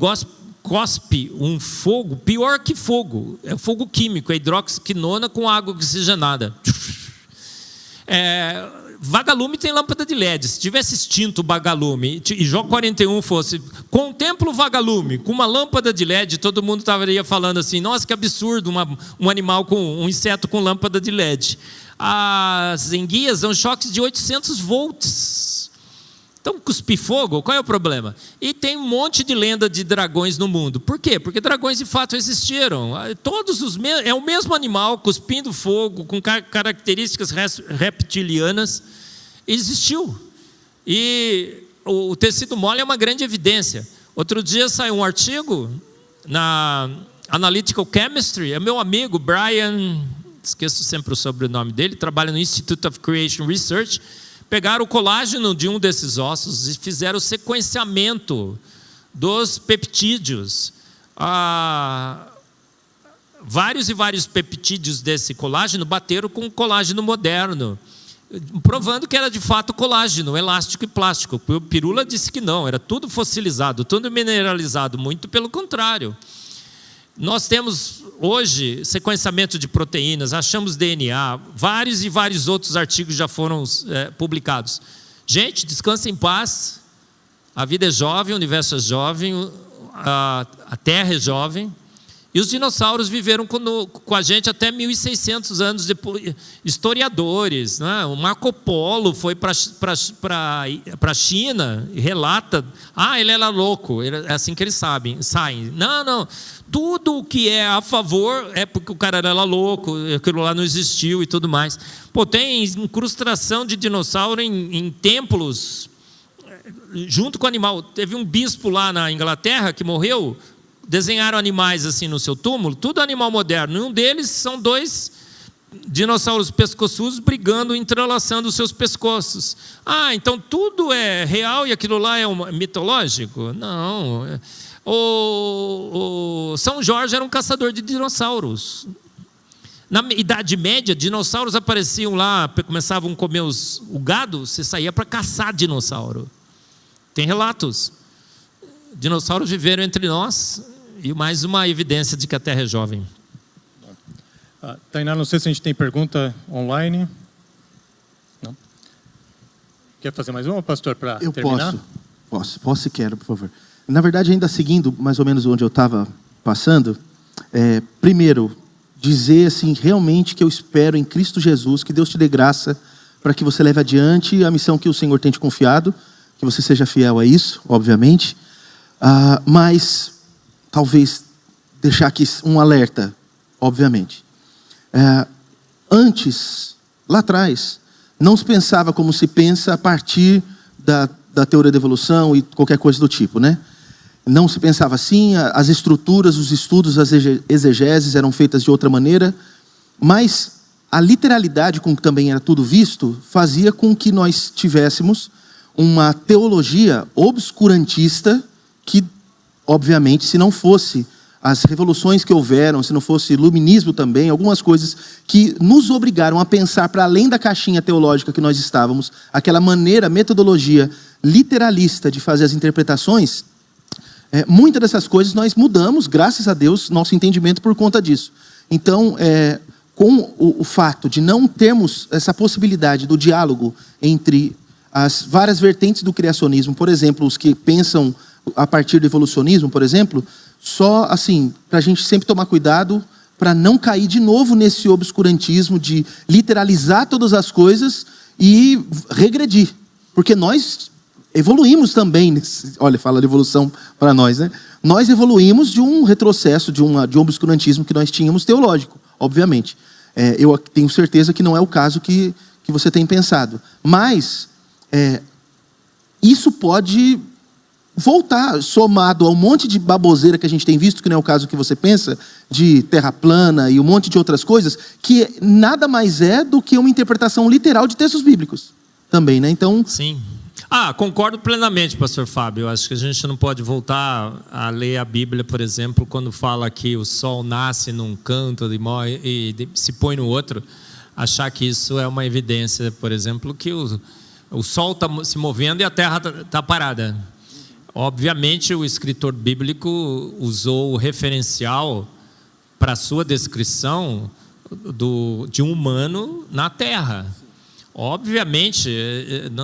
cospe um fogo pior que fogo. É fogo químico, é hidroxiquinona com água oxigenada. Vagalume tem lâmpada de LED. Se tivesse extinto o vagalume e Jó 41 fosse contempla o vagalume com uma lâmpada de LED, todo mundo estaria falando assim, nossa, que absurdo um animal um inseto com lâmpada de LED. As enguias são choques de 800 volts. Então, cuspir fogo, qual é o problema? E tem um monte de lenda de dragões no mundo. Por quê? Porque dragões de fato existiram. É o mesmo animal cuspindo fogo, com características reptilianas, existiu. E o tecido mole é uma grande evidência. Outro dia saiu um artigo na Analytical Chemistry, é meu amigo Brian, esqueço sempre o sobrenome dele, trabalha no Institute of Creation Research. Pegaram o colágeno de um desses ossos e fizeram o sequenciamento dos peptídeos. vários e vários peptídeos desse colágeno bateram com o colágeno moderno, provando que era de fato colágeno, elástico e plástico. O Pirula disse que não, era tudo fossilizado, tudo mineralizado, muito pelo contrário. Nós temos hoje sequenciamento de proteínas, achamos DNA, vários e vários outros artigos já foram publicados. Gente, descansa em paz, a vida é jovem, o universo é jovem, a Terra é jovem, e os dinossauros viveram com a gente até 1.600 anos depois. Historiadores, né? O Marco Polo foi para a China e relata, ele era louco, é assim que eles saem. Não, tudo o que é a favor é porque o cara era louco, aquilo lá não existiu e tudo mais. Tem incrustação de dinossauro em templos, junto com o animal. Teve um bispo lá na Inglaterra que morreu, desenharam animais assim no seu túmulo, tudo animal moderno. E um deles são 2 dinossauros pescoçudos brigando, entrelaçando os seus pescoços. Então tudo é real e aquilo lá é mitológico? Não. O São Jorge era um caçador de dinossauros. Na Idade Média, dinossauros apareciam lá, começavam a comer o gado, você saía para caçar dinossauro. Tem relatos. Dinossauros viveram entre nós, e mais uma evidência de que a Terra é jovem. Tainá, não sei se a gente tem pergunta online. Não? Quer fazer mais uma, pastor, para terminar? Posso e quero, por favor. Na verdade, ainda seguindo mais ou menos onde eu estava passando, primeiro, dizer assim, realmente que eu espero em Cristo Jesus, que Deus te dê graça para que você leve adiante a missão que o Senhor tem te confiado, que você seja fiel a isso, obviamente. Mas talvez deixar aqui um alerta, obviamente. Antes, lá atrás, não se pensava como se pensa a partir da teoria da evolução e qualquer coisa do tipo, né? Não se pensava assim, as estruturas, os estudos, as exegeses eram feitas de outra maneira, mas a literalidade com que também era tudo visto fazia com que nós tivéssemos uma teologia obscurantista que, obviamente, se não fosse as revoluções que houveram, se não fosse iluminismo também, algumas coisas que nos obrigaram a pensar para além da caixinha teológica que nós estávamos, aquela metodologia literalista de fazer as interpretações, muitas dessas coisas nós mudamos, graças a Deus, nosso entendimento por conta disso. Então, com o fato de não termos essa possibilidade do diálogo entre as várias vertentes do criacionismo, por exemplo, os que pensam a partir do evolucionismo, por exemplo, só assim, para a gente sempre tomar cuidado para não cair de novo nesse obscurantismo de literalizar todas as coisas e regredir. Porque nós evoluímos também, olha, fala de evolução para nós, né? Nós evoluímos de um retrocesso, de um obscurantismo que nós tínhamos teológico, obviamente. Eu tenho certeza que não é o caso que você tem pensado. Mas isso pode voltar, somado a um monte de baboseira que a gente tem visto, que não é o caso que você pensa, de terra plana e um monte de outras coisas, que nada mais é do que uma interpretação literal de textos bíblicos também, né? Então... Sim. Concordo plenamente, pastor Fábio. Eu acho que a gente não pode voltar a ler a Bíblia, por exemplo, quando fala que o sol nasce num canto e se põe no outro, achar que isso é uma evidência, por exemplo, que o sol está se movendo e a terra está parada. Obviamente, o escritor bíblico usou o referencial para a sua descrição de um humano na terra. Obviamente,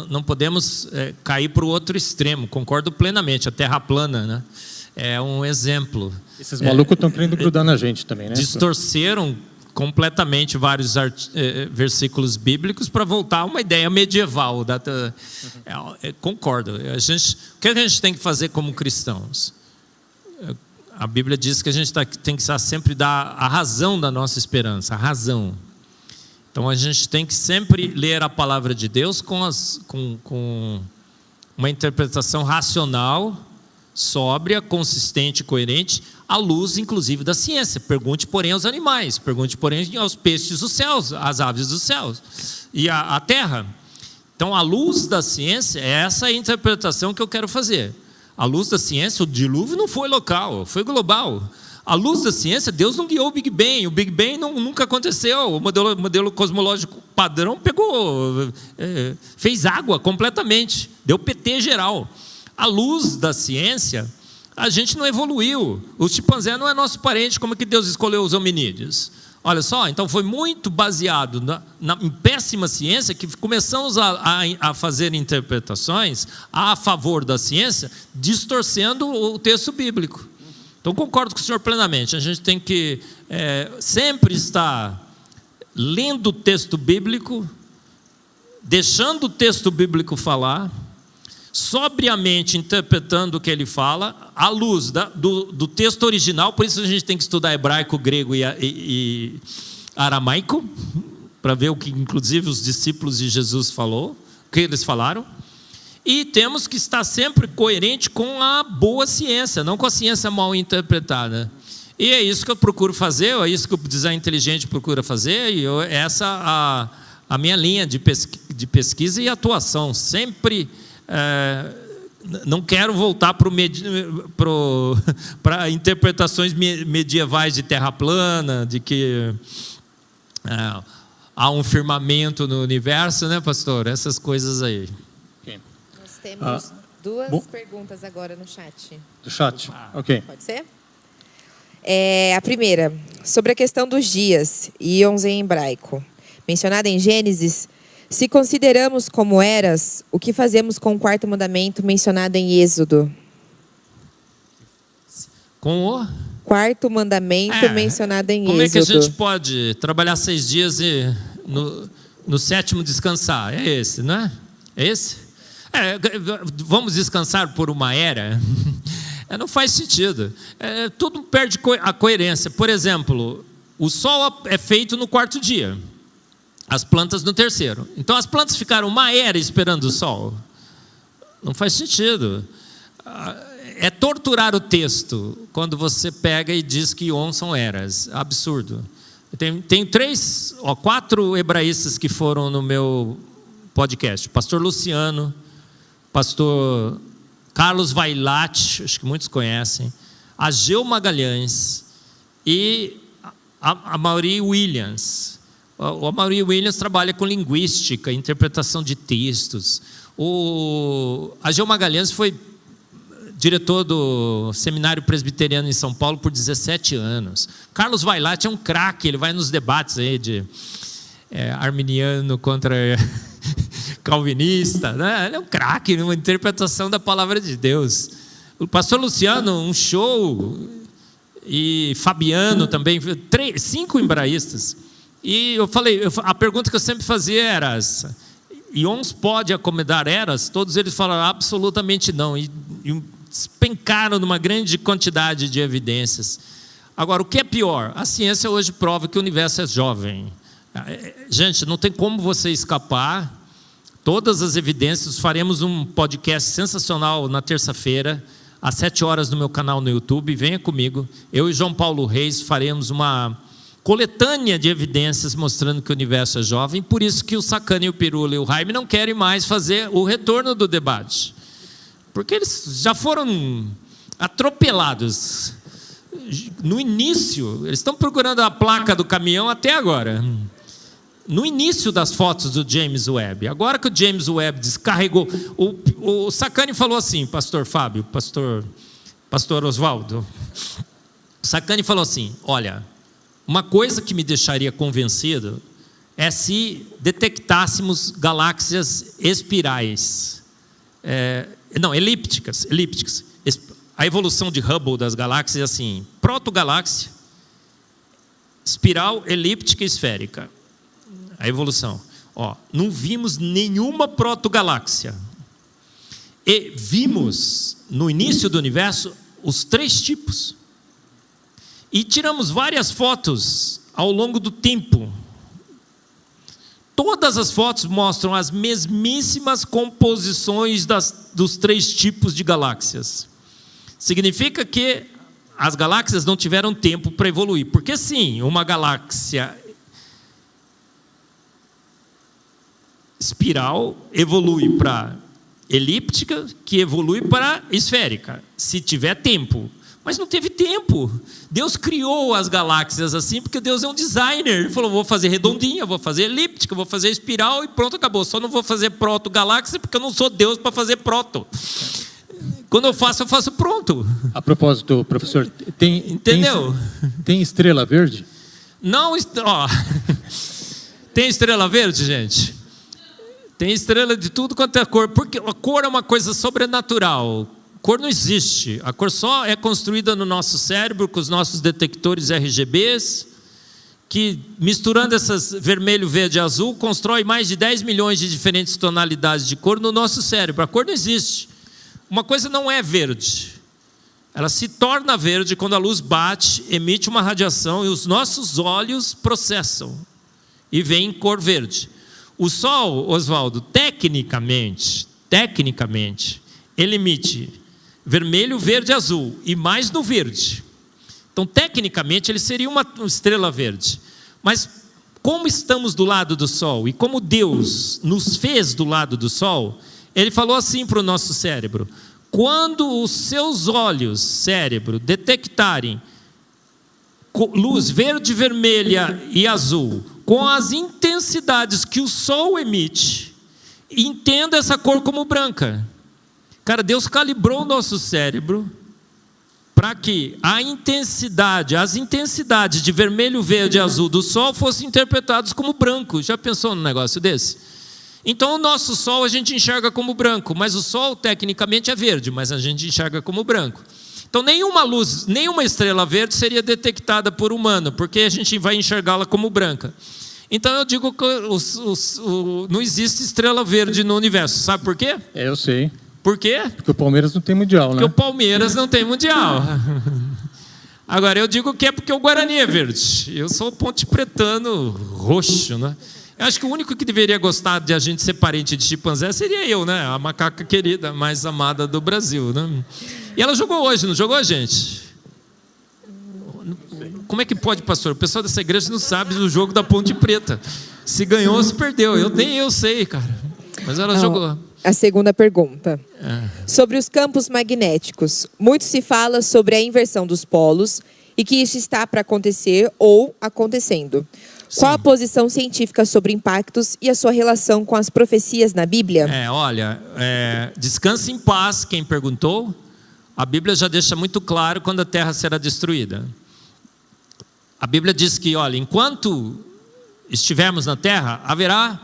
não podemos cair para o outro extremo, concordo plenamente, a terra plana, né? É um exemplo. Esses malucos estão querendo grudar na gente também, né? Distorceram completamente vários versículos bíblicos para voltar a uma ideia medieval. Concordo. O que a gente tem que fazer como cristãos? A Bíblia diz que a gente tem que sempre dar a razão da nossa esperança, a razão. Então a gente tem que sempre ler a palavra de Deus com uma interpretação racional, sóbria, consistente e coerente, à luz, inclusive, da ciência. Pergunte, porém, aos animais, pergunte, porém, aos peixes dos céus, às aves dos céus e à terra. Então, à luz da ciência, essa é a interpretação que eu quero fazer. À luz da ciência, o dilúvio não foi local, foi global. À luz da ciência, Deus não guiou o Big Bang. O Big Bang nunca aconteceu. O modelo cosmológico padrão fez água completamente. Deu PT geral. À luz da ciência, a gente não evoluiu. O chimpanzé não é nosso parente. Como é que Deus escolheu os hominídeos? Olha só, então foi muito baseado em péssima ciência que começamos a fazer interpretações a favor da ciência, distorcendo o texto bíblico. Então, concordo com o senhor plenamente. A gente tem que sempre estar lendo o texto bíblico, deixando o texto bíblico falar, sobriamente interpretando o que ele fala, à luz do texto original. Por isso a gente tem que estudar hebraico, grego e aramaico, para ver o que, inclusive, os discípulos de Jesus falou, o que eles falaram. E temos que estar sempre coerente com a boa ciência, não com a ciência mal interpretada. E é isso que eu procuro fazer, é isso que o design inteligente procura fazer, e essa a minha linha de pesquisa e atuação. Sempre não quero voltar para interpretações medievais de terra plana, de que há um firmamento no universo, né, pastor? Essas coisas aí. Temos duas perguntas agora no chat. Do chat, ok. Pode ser? A primeira, sobre a questão dos dias, íons em hebraico. Mencionada em Gênesis, se consideramos como eras, o que fazemos com o quarto mandamento mencionado em Êxodo? Com o quarto mandamento mencionado em Êxodo. Como é que a gente pode trabalhar 6 dias e no 7º descansar? É esse, não é? É esse? Vamos descansar por uma era? Não faz sentido. Tudo perde a coerência. Por exemplo, o sol é feito no 4º dia, as plantas no 3º. Então as plantas ficaram uma era esperando o sol. Não faz sentido. É torturar o texto quando você pega e diz que on são eras. Absurdo. Tem 4 hebraístas que foram no meu podcast. Pastor Luciano, pastor Carlos Vailate, acho que muitos conhecem, Ageu Magalhães e a Maury Williams. O Maury Williams trabalha com linguística, interpretação de textos. O Ageu Magalhães foi diretor do Seminário Presbiteriano em São Paulo por 17 anos. Carlos Vailate é um craque, ele vai nos debates aí de arminiano contra calvinista, né? Ele é um craque numa interpretação da palavra de Deus. O pastor Luciano, um show, e Fabiano também, 5 hebraístas. E eu falei, a pergunta que eu sempre fazia era essa: Ions pode acomodar eras? Todos eles falaram absolutamente não, e despencaram numa grande quantidade de evidências. Agora, o que é pior? A ciência hoje prova que o universo é jovem. Gente, não tem como você escapar. Todas as evidências. Faremos um podcast sensacional na terça-feira, às 7 horas no meu canal no YouTube. Venha comigo. Eu e João Paulo Reis faremos uma coletânea de evidências mostrando que o universo é jovem. Por isso que o Sacani, o Pirula e o Jaime não querem mais fazer o retorno do debate, porque eles já foram atropelados no início. Eles estão procurando a placa do caminhão até agora, no início das fotos do James Webb. Agora que o James Webb descarregou, o Sacani falou assim, pastor Fábio, pastor Oswaldo, o Sacani falou assim: olha, uma coisa que me deixaria convencido é se detectássemos galáxias espirais, elípticas. A evolução de Hubble das galáxias é assim: protogaláxia, espiral, elíptica e esférica. A evolução. Não vimos nenhuma protogaláxia. E vimos, no início do universo, os 3 tipos. E tiramos várias fotos ao longo do tempo. Todas as fotos mostram as mesmíssimas composições dos 3 tipos de galáxias. Significa que as galáxias não tiveram tempo para evoluir. Porque sim, uma galáxia espiral evolui para elíptica que evolui para esférica, se tiver tempo. Mas não teve tempo. Deus criou as galáxias assim, porque Deus é um designer. Ele falou, vou fazer redondinha, vou fazer elíptica, vou fazer espiral e pronto, acabou. Só não vou fazer proto-galáxia, porque eu não sou Deus para fazer proto. Quando eu faço pronto. A propósito, professor, Entendeu? Tem estrela verde? Não, ó. Tem estrela verde, gente? Tem estrela de tudo quanto é cor. Porque a cor é uma coisa sobrenatural. Cor não existe. A cor só é construída no nosso cérebro com os nossos detectores RGBs, que misturando essas vermelho, verde e azul, constrói mais de 10 milhões de diferentes tonalidades de cor no nosso cérebro. A cor não existe. Uma coisa não é verde. Ela se torna verde quando a luz bate, emite uma radiação e os nossos olhos processam e vem cor verde. O Sol, Oswaldo, tecnicamente, ele emite vermelho, verde e azul, e mais no verde. Então, tecnicamente, ele seria uma estrela verde. Mas, como estamos do lado do Sol, e como Deus nos fez do lado do Sol, Ele falou assim para o nosso cérebro: quando os seus olhos, cérebro, detectarem luz verde, vermelha e azul, com as intensidades que o Sol emite, entenda essa cor como branca. Cara, Deus calibrou o nosso cérebro para que as intensidades de vermelho, verde e azul do Sol fossem interpretadas como branco. Já pensou num negócio desse? Então o nosso Sol a gente enxerga como branco, mas o Sol tecnicamente é verde, mas a gente enxerga como branco. Então nenhuma luz, nenhuma estrela verde seria detectada por humano, porque a gente vai enxergá-la como branca. Então eu digo que não existe estrela verde no universo. Sabe por quê? Eu sei. Por quê? Porque o Palmeiras não tem mundial, né? Porque o Palmeiras não tem mundial. Agora, eu digo que é porque o Guarani é verde. Eu sou ponte pretano roxo, né? Eu acho que o único que deveria gostar de a gente ser parente de chimpanzé seria eu, né? A macaca querida, mais amada do Brasil, né? E ela jogou hoje, não jogou, gente? Como é que pode, pastor? O pessoal dessa igreja não sabe do jogo da Ponte Preta. Se ganhou ou se perdeu. Nem eu sei, cara. Mas ela jogou. A segunda pergunta. Sobre os campos magnéticos. Muito se fala sobre a inversão dos polos e que isso está para acontecer ou acontecendo. Sim. Qual a posição científica sobre impactos e a sua relação com as profecias na Bíblia? Descanse em paz, quem perguntou. A Bíblia já deixa muito claro quando a terra será destruída. A Bíblia diz que, olha, enquanto estivermos na terra, haverá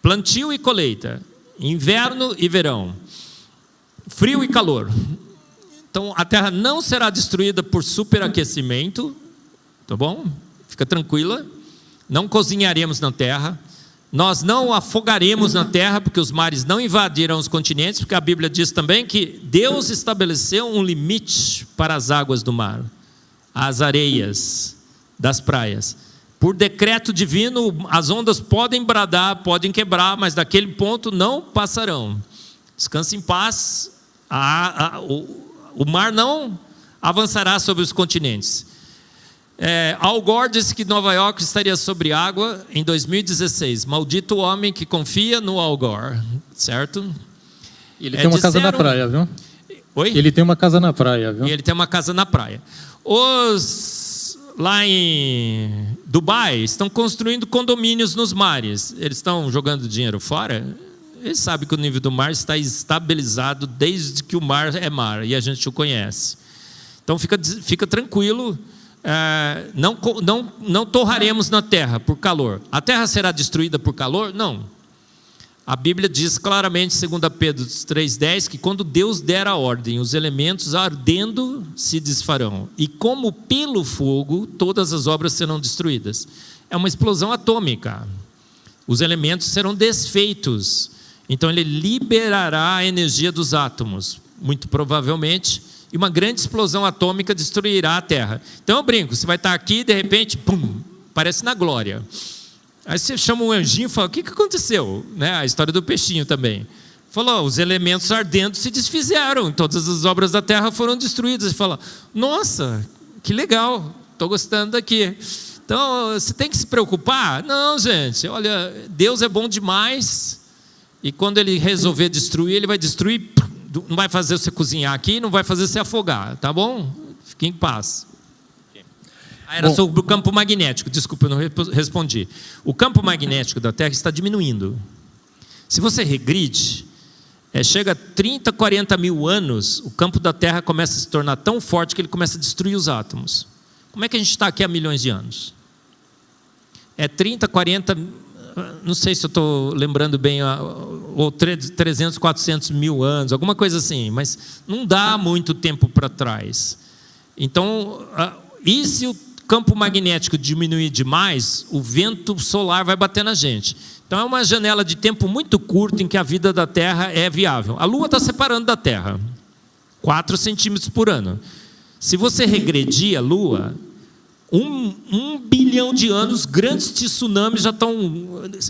plantio e colheita, inverno e verão, frio e calor. Então a terra não será destruída por superaquecimento, tá bom? Fica tranquila. Não cozinharemos na terra. Nós não afogaremos na terra, porque os mares não invadirão os continentes, porque a Bíblia diz também que Deus estabeleceu um limite para as águas do mar, as areias das praias. Por decreto divino, as ondas podem bradar, podem quebrar, mas daquele ponto não passarão. Descanse em paz. O mar não avançará sobre os continentes. Al Gore disse que Nova York estaria sobre água em 2016. Maldito o homem que confia no Al Gore, certo? Ele tem uma casa na praia, viu? Oi? Ele tem uma casa na praia, viu? E ele tem uma casa na praia. Lá em Dubai estão construindo condomínios nos mares. Eles estão jogando dinheiro fora? Eles sabem que o nível do mar está estabilizado desde que o mar é mar e a gente o conhece. Então fica tranquilo. Não torraremos na terra por calor. A terra será destruída por calor? Não. A Bíblia diz claramente, 2 Pedro 3,10, que quando Deus der a ordem, os elementos ardendo se desfarão. E como pelo fogo, todas as obras serão destruídas. É uma explosão atômica. Os elementos serão desfeitos. Então ele liberará a energia dos átomos, muito provavelmente, e uma grande explosão atômica destruirá a Terra. Então eu brinco, você vai estar aqui e de repente, pum, parece na glória. Aí você chama um anjinho e fala: o que aconteceu? A história do peixinho também. Falou: os elementos ardendo se desfizeram, todas as obras da terra foram destruídas. Você fala: nossa, que legal, estou gostando daqui. Então você tem que se preocupar? Não, gente, olha, Deus é bom demais. E quando ele resolver destruir, ele vai destruir, não vai fazer você cozinhar aqui, não vai fazer você afogar, tá bom? Fique em paz. Era sobre o campo magnético, desculpa, eu não respondi. O campo magnético da Terra está diminuindo. Se você regride, chega a 30, 40 mil anos, o campo da Terra começa a se tornar tão forte que ele começa a destruir os átomos. Como é que a gente está aqui há milhões de anos? 30, 40, não sei se eu estou lembrando bem, ou 300, 400 mil anos, alguma coisa assim, mas não dá muito tempo para trás. Então, e se o campo magnético diminuir demais, o vento solar vai bater na gente. Então é uma janela de tempo muito curta em que a vida da Terra é viável. A Lua está separando da Terra 4 centímetros por ano. Se você regredir a Lua, 1 bilhão de anos, grandes tsunamis já estão...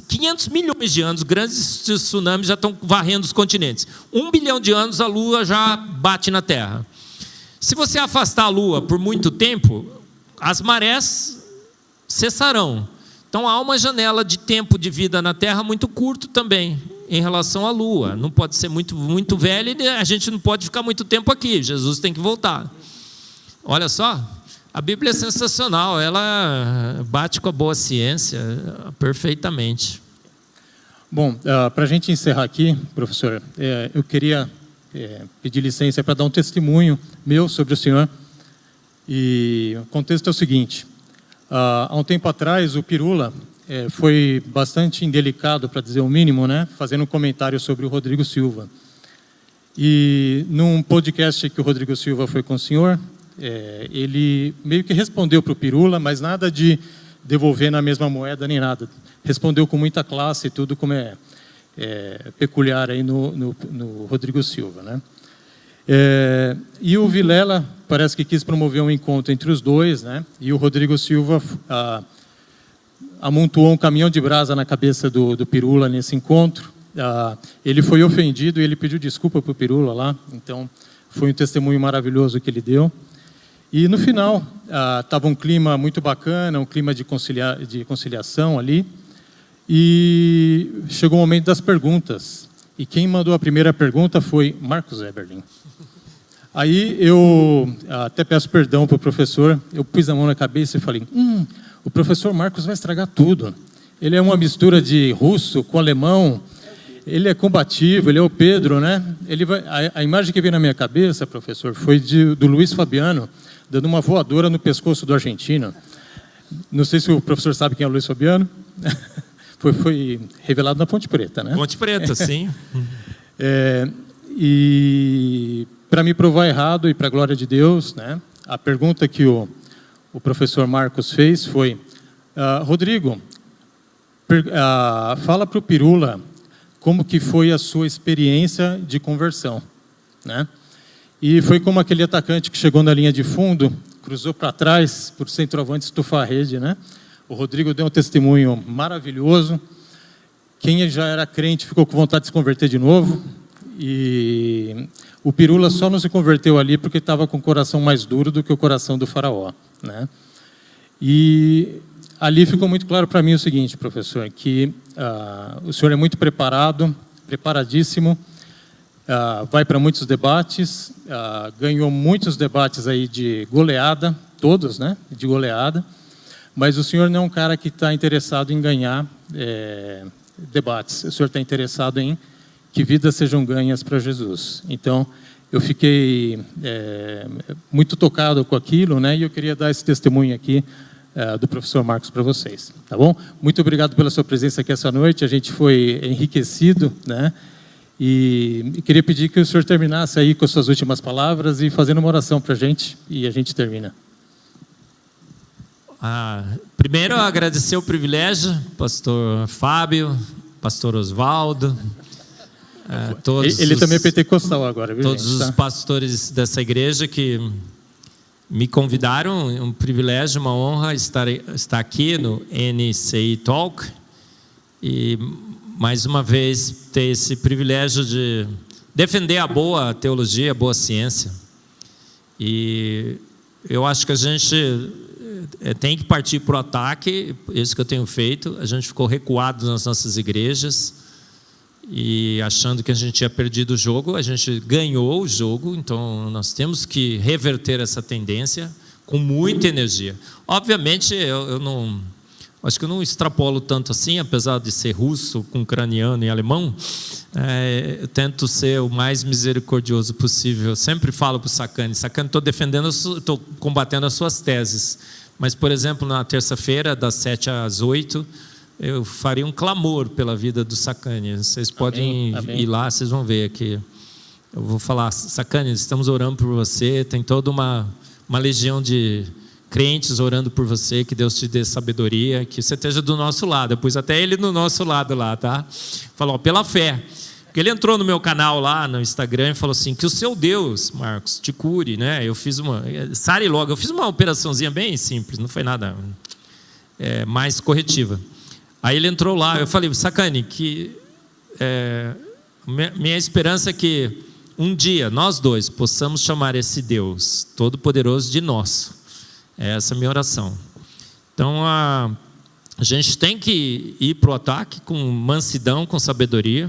500 milhões de anos, grandes tsunamis já estão varrendo os continentes. 1 bilhão de anos, a Lua já bate na Terra. Se você afastar a Lua por muito tempo, as marés cessarão. Então há uma janela de tempo de vida na Terra muito curto também, em relação à Lua. Não pode ser muito velha e a gente não pode ficar muito tempo aqui. Jesus tem que voltar. Olha só, a Bíblia é sensacional, ela bate com a boa ciência perfeitamente. Bom, para a gente encerrar aqui, professor, eu queria pedir licença para dar um testemunho meu sobre o senhor. E o contexto é o seguinte: há um tempo atrás o Pirula foi bastante indelicado, para dizer o mínimo, né, fazendo um comentário sobre o Rodrigo Silva. E num podcast que o Rodrigo Silva foi com o senhor, ele meio que respondeu para o Pirula, mas nada de devolver na mesma moeda nem nada. Respondeu com muita classe e tudo, como é peculiar aí no Rodrigo Silva, né? E o Vilela parece que quis promover um encontro entre os dois, né? E o Rodrigo Silva amontoou um caminhão de brasa na cabeça do Pirula nesse encontro. Ele foi ofendido e ele pediu desculpa para o Pirula lá. Então foi um testemunho maravilhoso que ele deu. E no final estava um clima muito bacana, um clima de conciliação ali. E chegou o momento das perguntas. E quem mandou a primeira pergunta foi Marcos Eberlin. Aí eu até peço perdão para o professor, eu pus a mão na cabeça e falei, o professor Marcos vai estragar tudo. Ele é uma mistura de russo com alemão, ele é combativo, ele é o Pedro, né? A imagem que veio na minha cabeça, professor, foi do Luiz Fabiano, dando uma voadora no pescoço do argentino. Não sei se o professor sabe quem é o Luiz Fabiano. Foi revelado na Ponte Preta, né? Ponte Preta, sim. E para me provar errado e para a glória de Deus, né, a pergunta que o professor Marcos fez foi, Rodrigo, fala para o Pirula como que foi a sua experiência de conversão, né? E foi como aquele atacante que chegou na linha de fundo, cruzou para trás, por centroavante estufar a rede, né? O Rodrigo deu um testemunho maravilhoso. Quem já era crente ficou com vontade de se converter de novo. E o Pirula só não se converteu ali porque estava com o coração mais duro do que o coração do faraó, né? E ali ficou muito claro para mim o seguinte, professor, que o senhor é muito preparado, preparadíssimo, vai para muitos debates, ganhou muitos debates aí de goleada, todos, né, de goleada, mas o senhor não é um cara que está interessado em ganhar debates, o senhor está interessado em que vidas sejam ganhas para Jesus. Então, eu fiquei muito tocado com aquilo, né? E eu queria dar esse testemunho aqui do professor Marcos para vocês, tá bom? Muito obrigado pela sua presença aqui essa noite, a gente foi enriquecido, né? E queria pedir que o senhor terminasse aí com as suas últimas palavras e fazendo uma oração para a gente, e a gente termina. Primeiro, agradecer o privilégio, pastor Fábio, pastor Oswaldo, ele também é pentecostal agora, viu, todos gente? os pastores dessa igreja que me convidaram, um privilégio, uma honra estar aqui no NCI Talk e mais uma vez ter esse privilégio de defender a boa teologia, a boa ciência. E eu acho que a gente tem que partir para o ataque, isso que eu tenho feito. A gente ficou recuado nas nossas igrejas e achando que a gente tinha perdido o jogo, a gente ganhou o jogo. Então nós temos que reverter essa tendência com muita energia. Obviamente eu não, acho que eu não extrapolo tanto assim, apesar de ser russo, com ucraniano e alemão. Eu tento ser o mais misericordioso possível. Eu sempre falo para o Sacani, estou combatendo as suas teses, mas, por exemplo, na terça-feira, das 7 às 8, eu faria um clamor pela vida do Sacani. Vocês podem ir lá, vocês vão ver aqui. Eu vou falar: Sacani, estamos orando por você, tem toda uma legião de crentes orando por você, que Deus te dê sabedoria, que você esteja do nosso lado. Eu pus até ele no nosso lado lá, tá? Falou, pela fé. Porque ele entrou no meu canal lá no Instagram e falou assim: que o seu Deus, Marcos, te cure, né? Eu fiz eu fiz uma operaçãozinha bem simples, não foi nada mais corretiva. Aí ele entrou lá, eu falei: Sacani, que minha esperança é que um dia nós dois possamos chamar esse Deus Todo-Poderoso de nosso. Essa é a minha oração. Então a gente tem que ir para o ataque com mansidão, com sabedoria.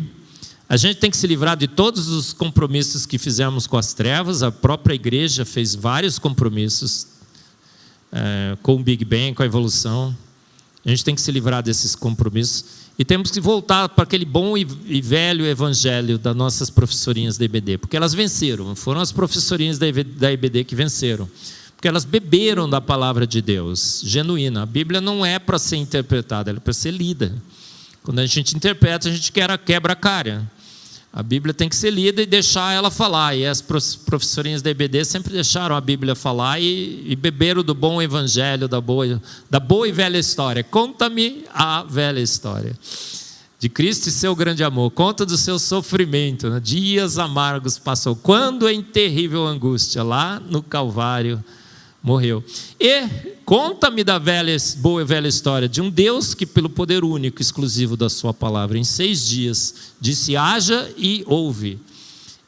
A gente tem que se livrar de todos os compromissos que fizemos com as trevas. A própria igreja fez vários compromissos com o Big Bang, com a evolução. A gente tem que se livrar desses compromissos e temos que voltar para aquele bom e velho evangelho das nossas professorinhas da IBD, porque elas venceram. Foram as professorinhas da IBD que venceram, porque elas beberam da palavra de Deus genuína. A Bíblia não é para ser interpretada, ela é para ser lida. Quando a gente interpreta, a gente quebra a cara. A Bíblia tem que ser lida e deixar ela falar. E as professorinhas da IBD sempre deixaram a Bíblia falar e beberam do bom evangelho, da boa e velha história. Conta-me a velha história de Cristo e seu grande amor. Conta do seu sofrimento, né? Dias amargos passou, quando em terrível angústia lá no Calvário morreu. E conta-me da boa e velha história de um Deus que, pelo poder único, exclusivo da sua palavra, em 6 dias, disse: haja e ouve.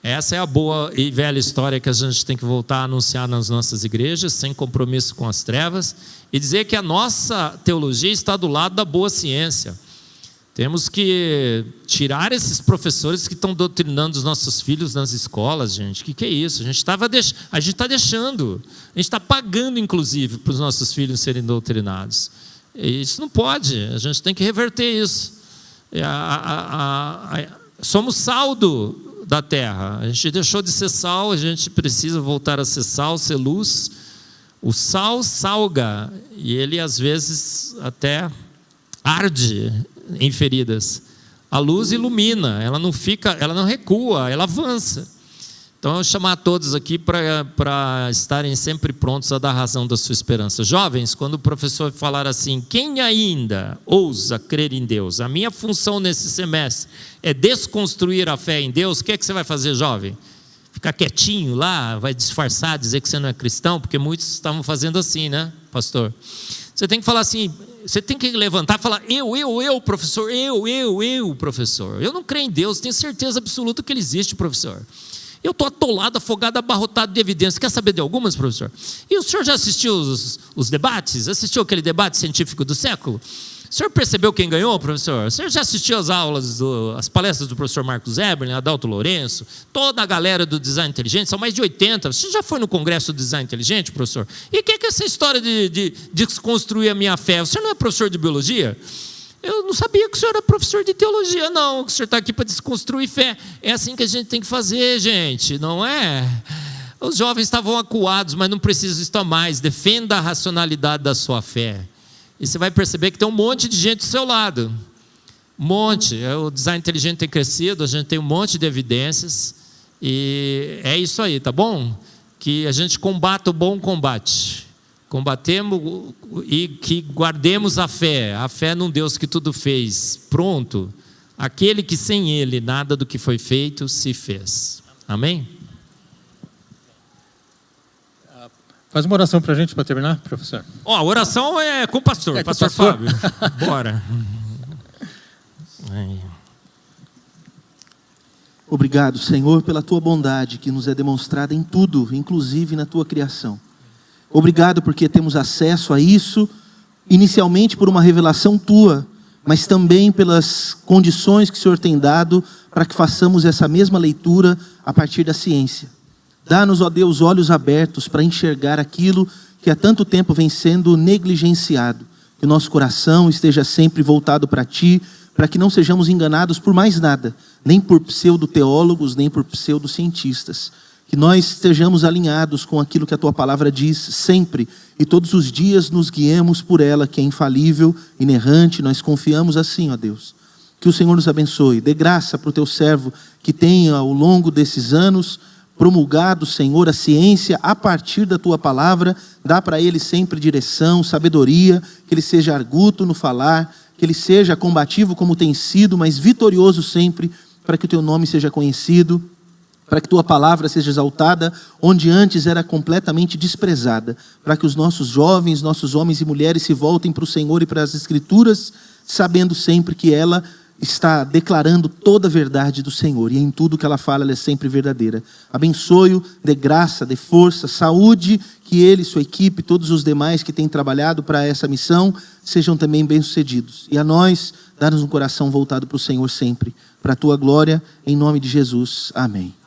Essa é a boa e velha história que a gente tem que voltar a anunciar nas nossas igrejas, sem compromisso com as trevas, e dizer que a nossa teologia está do lado da boa ciência. Temos que tirar esses professores que estão doutrinando os nossos filhos nas escolas, gente. O que é isso? A gente está deixando. A gente está pagando, inclusive, para os nossos filhos serem doutrinados. E isso não pode. A gente tem que reverter isso. Somos sal da terra. A gente deixou de ser sal, a gente precisa voltar a ser sal, ser luz. O sal salga e ele, às vezes, até arde em feridas. A luz ilumina, ela não recua, ela avança. Então eu vou chamar todos aqui para estarem sempre prontos a dar razão da sua esperança. Jovens, quando o professor falar assim: quem ainda ousa crer em Deus? A minha função nesse semestre é desconstruir a fé em Deus. O que é que você vai fazer, jovem? Ficar quietinho lá, vai disfarçar, dizer que você não é cristão? Porque muitos estavam fazendo assim, né, pastor? Você tem que falar assim, você tem que levantar e falar: eu, professor, professor. Eu não creio em Deus, tenho certeza absoluta que Ele existe, professor. Eu estou atolado, afogado, abarrotado de evidências. Quer saber de algumas, professor? E o senhor já assistiu os debates? Assistiu aquele debate científico do século? O senhor percebeu quem ganhou, professor? O senhor já assistiu às aulas, as palestras do professor Marcos Eberlin, Adalto Lourenço, toda a galera do design inteligente? São mais de 80. Você já foi no congresso do design inteligente, professor? E o que é essa história de desconstruir a minha fé? O senhor não é professor de biologia? Eu não sabia que o senhor era professor de teologia, não. Que o senhor está aqui para desconstruir fé. É assim que a gente tem que fazer, gente, não é? Os jovens estavam acuados, mas não precisam estar mais. Defenda a racionalidade da sua fé. E você vai perceber que tem um monte de gente do seu lado. Um monte. O design inteligente tem crescido, a gente tem um monte de evidências. E é isso aí, tá bom? Que a gente combata o bom combate. Combatemos e que guardemos a fé num Deus que tudo fez. Pronto. Aquele que sem Ele nada do que foi feito se fez. Amém? Faz uma oração para a gente, para terminar, professor. A oração é com o pastor, pastor Fábio. Bora. Obrigado, Senhor, pela Tua bondade que nos é demonstrada em tudo, inclusive na Tua criação. Obrigado porque temos acesso a isso, inicialmente por uma revelação Tua, mas também pelas condições que o Senhor tem dado para que façamos essa mesma leitura a partir da ciência. Dá-nos, ó Deus, olhos abertos para enxergar aquilo que há tanto tempo vem sendo negligenciado. Que o nosso coração esteja sempre voltado para Ti, para que não sejamos enganados por mais nada, nem por pseudo-teólogos, nem por pseudo-cientistas. Que nós estejamos alinhados com aquilo que a Tua palavra diz sempre, e todos os dias nos guiemos por ela, que é infalível, inerrante. Nós confiamos assim, ó Deus. Que o Senhor nos abençoe. Dê graça para o Teu servo que tenha, ao longo desses anos, promulgado, Senhor, a ciência a partir da Tua palavra. Dá para ele sempre direção, sabedoria, que ele seja arguto no falar, que ele seja combativo como tem sido, mas vitorioso sempre, para que o Teu nome seja conhecido, para que Tua palavra seja exaltada, onde antes era completamente desprezada, para que os nossos jovens, nossos homens e mulheres se voltem para o Senhor e para as Escrituras, sabendo sempre que ela está declarando toda a verdade do Senhor, e em tudo que ela fala, ela é sempre verdadeira. Abençoe-o, dê graça, dê força, saúde, que ele, sua equipe, todos os demais que têm trabalhado para essa missão, sejam também bem-sucedidos. E a nós, dá-nos um coração voltado para o Senhor sempre, para a Tua glória, em nome de Jesus. Amém.